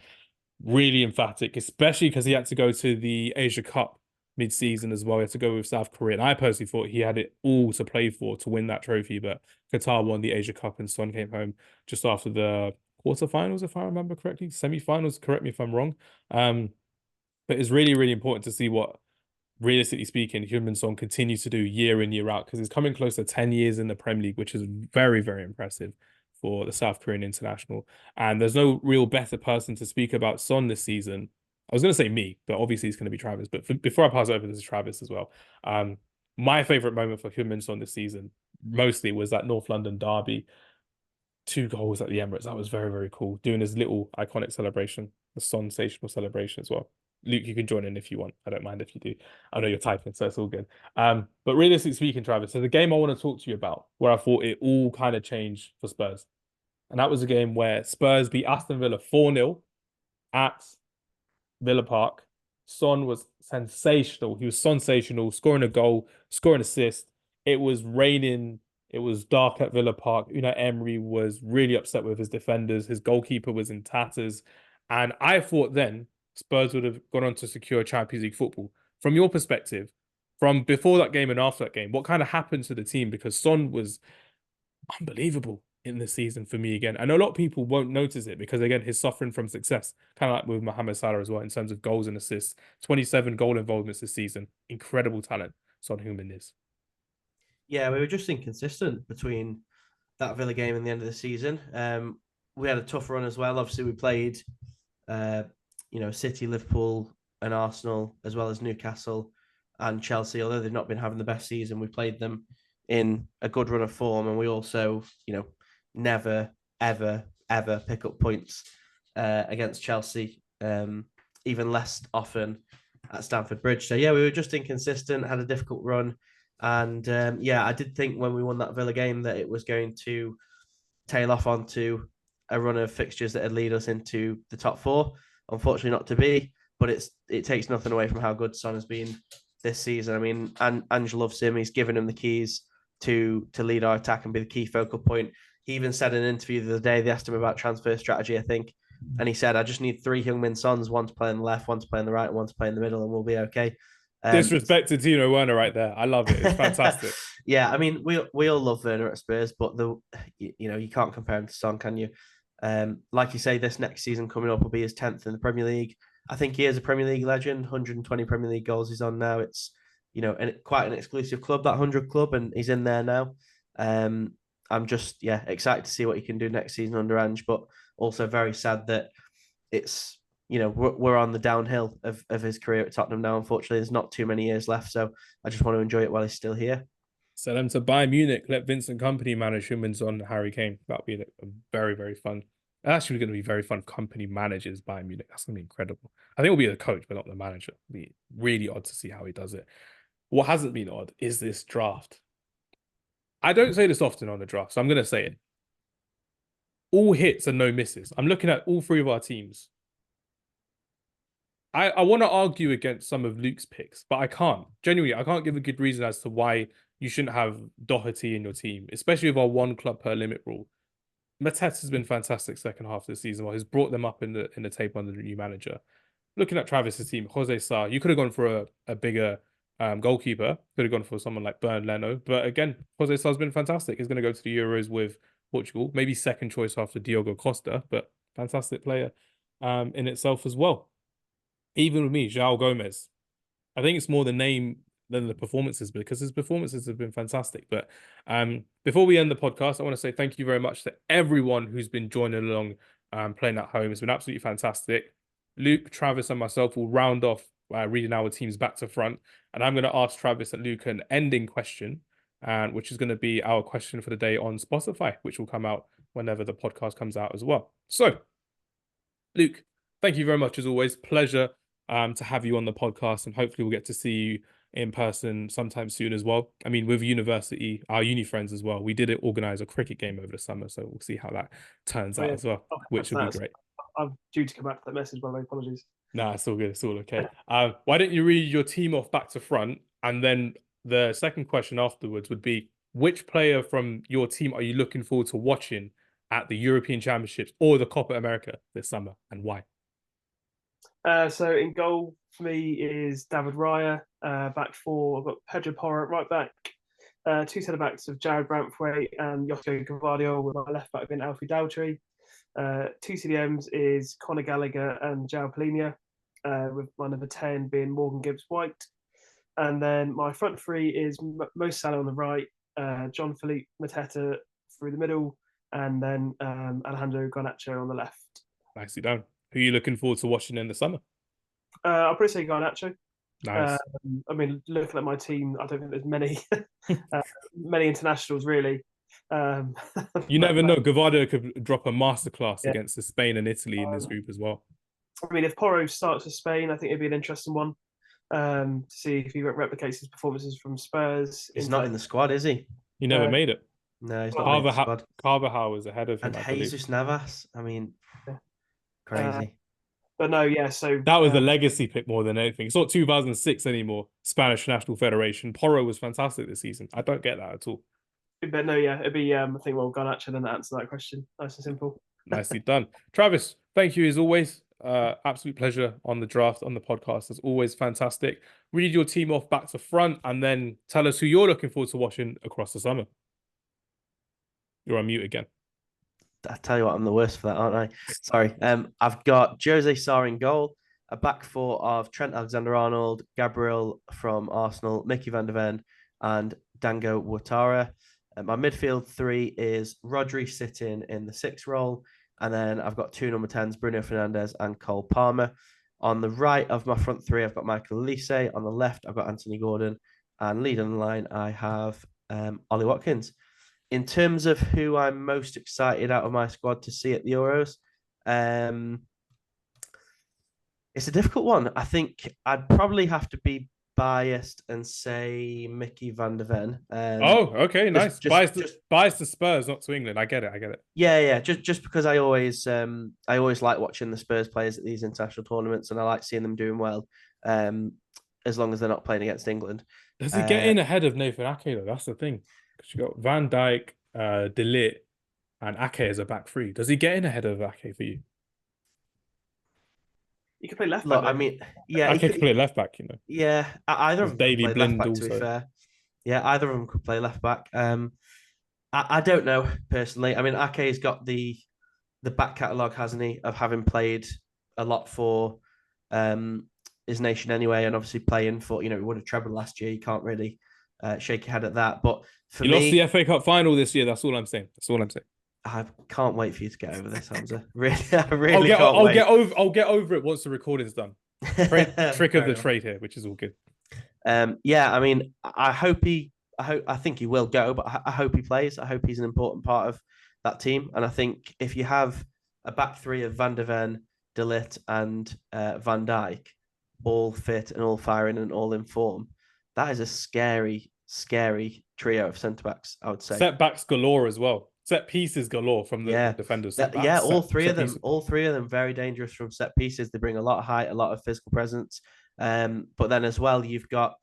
Really emphatic, especially because he had to go to the Asia Cup mid-season as well. He had to go with South Korea. And I personally thought he had it all to play for to win that trophy, but Qatar won the Asia Cup and Son came home just after the quarterfinals, if I remember correctly. Semi-finals, correct me if I'm wrong. But it's really, really important to see what, realistically speaking, Heung-min Son continues to do year in, year out, because he's coming close to 10 years in the Premier League, which is very, very impressive for the South Korean international. And there's no real better person to speak about Son this season. I was going to say me, but obviously it's going to be Travis. But before I pass over, this is Travis as well. My favorite moment for Heung-min Son this season mostly was that North London derby. 2 goals at the Emirates. That was very, very cool. Doing his little iconic celebration, the sensational celebration as well. Luke, you can join in if you want. I don't mind if you do. I know you're typing, so it's all good. But realistically speaking, Travis, so the game I want to talk to you about, where I thought it all kind of changed for Spurs. And that was a game where Spurs beat Aston Villa 4-0 at Villa Park. Son was sensational. He was sensational, scoring a goal, scoring assist. It was raining. It was dark at Villa Park. Unai Emery was really upset with his defenders. His goalkeeper was in tatters. And I thought then Spurs would have gone on to secure Champions League football. From your perspective, from before that game and after that game, what kind of happened to the team? Because Son was unbelievable in the season for me again. And a lot of people won't notice it because, again, he's suffering from success, kind of like with Mohamed Salah as well, in terms of goals and assists. 27 goal involvements this season. Incredible talent, Son Heung-min is. Yeah, we were just inconsistent between that Villa game and the end of the season. We had a tough run as well. Obviously, we played, City, Liverpool, and Arsenal, as well as Newcastle and Chelsea. Although they've not been having the best season, we played them in a good run of form, and we also, never, ever, ever pick up points against Chelsea, even less often at Stamford Bridge. So yeah, we were just inconsistent, had a difficult run, and I did think when we won that Villa game that it was going to tail off onto a run of fixtures that would lead us into the top four. Unfortunately, not to be, but it takes nothing away from how good Son has been this season. I mean, Ange loves him. He's given him the keys to lead our attack and be the key focal point. He even said in an interview the other day, they asked him about transfer strategy, I think, and he said, I just need 3 Heung-min Sons, one to play on the left, one to play on the right, and one to play in the middle, and we'll be okay. Disrespected Tino Werner right there. I love it. It's fantastic. Yeah, I mean, we all love Werner at Spurs, but you can't compare him to Son, can you? Like you say, this next season coming up will be his 10th in the Premier League. I think he is a Premier League legend. 120 Premier League goals he's on now. It's quite an exclusive club, that 100 club, and he's in there now. I'm just excited to see what he can do next season under Ange, but also very sad that it's we're on the downhill of his career at Tottenham now. Unfortunately, there's not too many years left, so I just want to enjoy it while he's still here. Sell him to Bayern Munich. Let Vincent Company manage Heung-min Son, Harry Kane. That'll be a very, very fun. Actually, going to be very fun. Company manages Bayern Munich. That's going to be incredible. I think it'll be the coach, but not the manager. It'll be really odd to see how he does it. What hasn't been odd is this draft. I don't say this often on the draft, so I'm going to say it. All hits and no misses. I'm looking at all 3 of our teams. I want to argue against some of Luke's picks, but I can't. Genuinely, I can't give a good reason as to why you shouldn't have Doherty in your team, especially with our 1 club per limit rule. Mateta has been fantastic second half of the season. Well, he's brought them up in the table under the new manager. Looking at Travis's team, Jose Sa, you could have gone for a bigger goalkeeper. Could have gone for someone like Bernd Leno. But again, Jose Sa has been fantastic. He's going to go to the Euros with Portugal. Maybe second choice after Diogo Costa, but fantastic player in itself as well. Even with me, João Gomez. I think it's more the name than the performances, because his performances have been fantastic. But before we end the podcast, I want to say thank you very much to everyone who's been joining along, playing at home. It's been absolutely fantastic. Luke, Travis, and myself will round off reading our teams back to front. And I'm going to ask Travis and Luke an ending question, which is going to be our question for the day on Spotify, which will come out whenever the podcast comes out as well. So, Luke, thank you very much as always. Pleasure to have you on the podcast, and hopefully we'll get to see you in person sometime soon as well. I mean, with university, our uni friends as well, we did organize a cricket game over the summer, so we'll see how that turns out as well, which will be great. I'm due to come back to that message, by the way. Apologies. Nah, it's all good. It's all okay. Why don't you read your team off back to front, and then the second question afterwards would be, which player from your team are you looking forward to watching at the European Championships or the Copa America this summer, and why? So in goal for me is David Raya. Back 4, I've got Pedro Porro at right back. 2 centre backs of Jared Branthwaite and Yosco Gavardio, with my left back being Alfie Daltrey. 2 CDMs is Conor Gallagher and João Palhinha, with my number 10 being Morgan Gibbs-White. And then my front 3 is Mo Salah on the right, John Philippe Mateta through the middle, and then Alejandro Garnacho on the left. Nicely done. Who are you looking forward to watching in the summer? I'll probably say Garnacho. Nice. I mean, looking at my team, I don't think there's many many internationals really. You never know. Gavardo could drop a masterclass against Spain and Italy in this group as well. I mean, if Porro starts for Spain, I think it'd be an interesting one to see if he replicates his performances from Spurs. He's not in the squad, is he? He never made it. No, he's not in the squad. Carvajal was ahead of him. And Jesus Navas. I mean, crazy. But no, so that was a legacy pick more than anything. It's not 2006 anymore. Spanish National Federation. Porro was fantastic this season. I don't get that at all. But no, it'd be I think Garnacho then to answer that question. Nice and simple. Nicely done. Travis, thank you as always. Absolute pleasure on the draft, on the podcast. As always, fantastic. Read your team off back to front, and then tell us who you're looking forward to watching across the summer. You're on mute again. I tell you what, I'm the worst for that, aren't I? Sorry. I've got Jose Sa in goal, a back 4 of Trent Alexander-Arnold, Gabriel from Arsenal, Mickey van der Ven, and Dango Ouattara. My midfield 3 is Rodri sitting in the 6 role, and then I've got 2 number 10s, Bruno Fernandes and Cole Palmer. On the right of my front 3, I've got Michael Olise. On the left, I've got Anthony Gordon, and leading the line, I have Ollie Watkins. In terms of who I'm most excited out of my squad to see at the Euros, it's a difficult one. I think I'd probably have to be biased and say Mickey van der Ven. Oh, okay, nice. Just Bias to Spurs, not to England. I get it. I get it. yeah. Just because I always like watching the Spurs players at these international tournaments, and I like seeing them doing well. As long as they're not playing against England. Does he get in ahead of Nathan Ake though? That's the thing. Because you got Van Dijk, De Ligt, and Ake as a back three. Does he get in ahead of Ake for you? He could play left Look, back. I mean, yeah, Ake could play left back, you know. Yeah, either of them could Davy play left Blind back. To also. be fair, yeah, either of them could play left back. I don't know personally. I mean, Ake's got the back catalogue, hasn't he, of having played a lot for his nation anyway, and obviously playing for, he won a treble last year. You can't really shake your head at that. But for He me, lost the FA Cup final this year. That's all I'm saying. That's all I'm saying. I can't wait for you to get over this, Hamza. Really, I really can't wait. I'll get over it once the recording's done. Trick of the trade here, which is all good. Yeah, I mean, I think he will go, but I hope he plays. I hope he's an important part of that team. And I think if you have a back three of Van der Ven, De Ligt, and Van Dijk, all fit and all firing and all in form, that is a scary, scary trio of centre backs, I would say. Set backs galore as well. Set pieces galore from the defenders. All three of them very dangerous from set pieces. They bring a lot of height, a lot of physical presence. But then as well, you've got,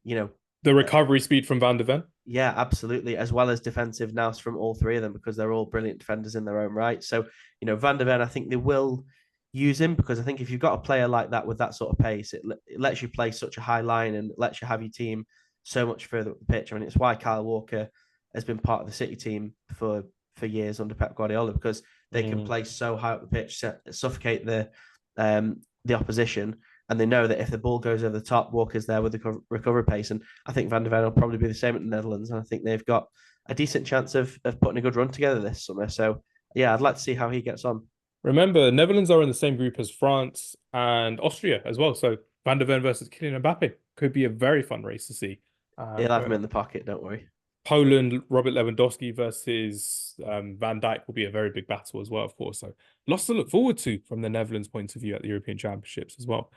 the recovery speed from Van der Ven. Yeah, absolutely. As well as defensive nous from all three of them, because they're all brilliant defenders in their own right. So, Van der Ven, I think they will use him, because I think if you've got a player like that with that sort of pace, it lets you play such a high line and lets you have your team so much further up the pitch. I mean, it's why Kyle Walker has been part of the City team for years under Pep Guardiola, because they can play so high up the pitch, suffocate the opposition. And they know that if the ball goes over the top, Walker's there with the recovery pace. And I think Van der Ven will probably be the same at the Netherlands. And I think they've got a decent chance of putting a good run together this summer. So, yeah, I'd like to see how he gets on. Remember, Netherlands are in the same group as France and Austria as well. So Van der Ven versus Kylian Mbappe could be a very fun race to see. He'll have him in the pocket, don't worry. Poland, Robert Lewandowski versus Van Dijk will be a very big battle as well, of course. So lots to look forward to from the Netherlands' point of view at the European Championships as well.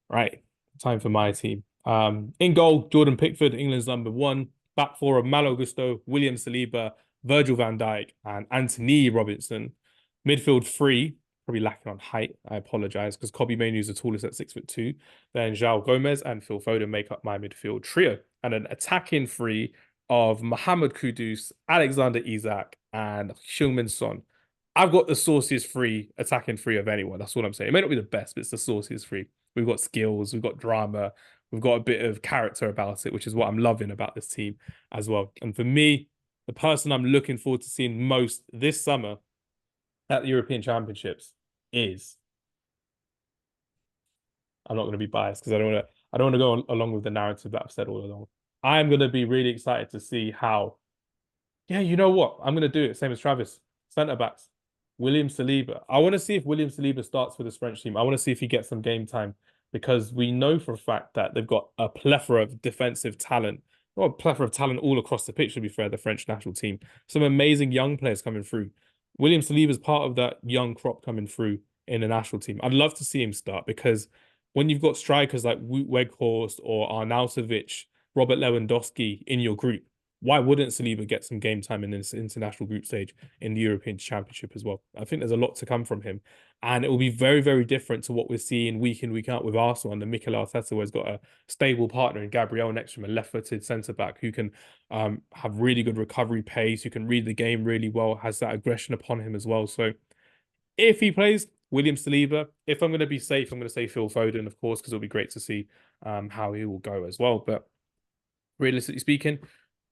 Right, time for my team. In goal, Jordan Pickford, England's #1. Back four of Malo Gusto, William Saliba, Virgil van Dijk, and Anthony Robinson. Midfield three, probably lacking on height. I apologize, because Kobbie Mainoo is the tallest at 6'2". Then João Gomez and Phil Foden make up my midfield trio. And an attacking three of Mohamed Kudus, Alexander Isak, and Heung-min Son. I've got the sauciest attacking three of anyone. That's what I'm saying. It may not be the best, but it's the sauciest three. We've got skills, we've got drama, we've got a bit of character about it, which is what I'm loving about this team as well. And for me, the person I'm looking forward to seeing most this summer at the European Championships is... I'm not going to be biased, because I don't want to go along with the narrative that I've said all along. I'm going to be really excited to see how... Yeah, you know what? I'm going to do it. Same as Travis. Centre-backs. William Saliba. I want to see if William Saliba starts for this French team. I want to see if he gets some game time, because we know for a fact that they've got a plethora of defensive talent. Well, a plethora of talent all across the pitch, to be fair, the French national team. Some amazing young players coming through. William Saliba is part of that young crop coming through in the national team. I'd love to see him start, because when you've got strikers like Wout Weghorst or Arnautovic, Robert Lewandowski in your group, why wouldn't Saliba get some game time in this international group stage in the European Championship as well? I think there's a lot to come from him. And it will be very, very different to what we're seeing week in, week out with Arsenal under Mikel Arteta, who has got a stable partner in Gabriel next to him, a left-footed centre-back who can have really good recovery pace, who can read the game really well, has that aggression upon him as well. So if he plays, William Saliba. If I'm going to be safe, I'm going to say Phil Foden, of course, because it'll be great to see how he will go as well. But realistically speaking,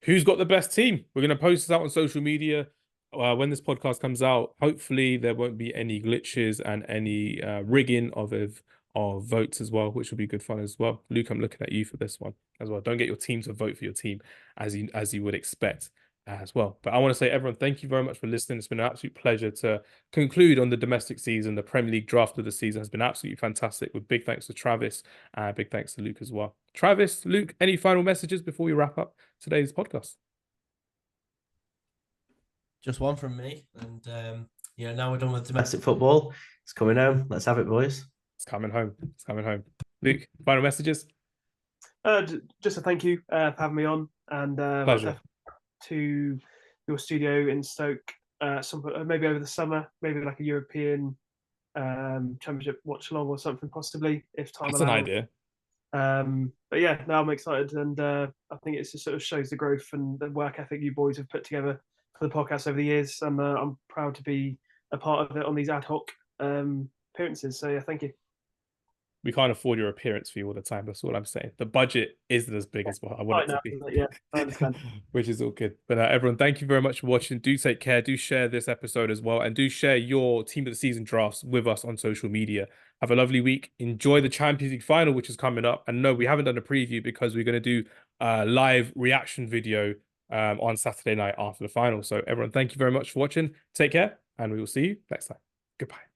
who's got the best team? We're going to post this out on social media when this podcast comes out. Hopefully, there won't be any glitches and any rigging of votes as well, which will be good fun as well. Luke, I'm looking at you for this one as well. Don't get your team to vote for your team as you would expect. as well. But I want to say, everyone, thank you very much for listening. It's been an absolute pleasure to conclude on the domestic season. The Premier League draft of the season has been absolutely fantastic, with big thanks to Travis and big thanks to Luke as well. Travis, Luke, any final messages before we wrap up today's podcast? Just one from me. And now we're done with domestic football. It's coming home. Let's have it, boys. It's coming home. It's coming home. Luke, final messages? Just a thank you for having me on, and Pleasure. to your studio in Stoke, maybe over the summer, maybe like a European championship watch along or something, possibly, if time That's an allows. idea. But yeah, now I'm excited, and I think it just sort of shows the growth and the work ethic you boys have put together for the podcast over the years. And I'm proud to be a part of it on these ad hoc appearances. So yeah, thank you. We can't afford your appearance fee all the time. That's all I'm saying. The budget isn't as big as what I want it to be. Yeah, I understand. Which is all good. But everyone, thank you very much for watching. Do take care. Do share this episode as well. And do share your team of the season drafts with us on social media. Have a lovely week. Enjoy the Champions League final, which is coming up. And no, we haven't done a preview because we're going to do a live reaction video on Saturday night after the final. So everyone, thank you very much for watching. Take care. And we will see you next time. Goodbye.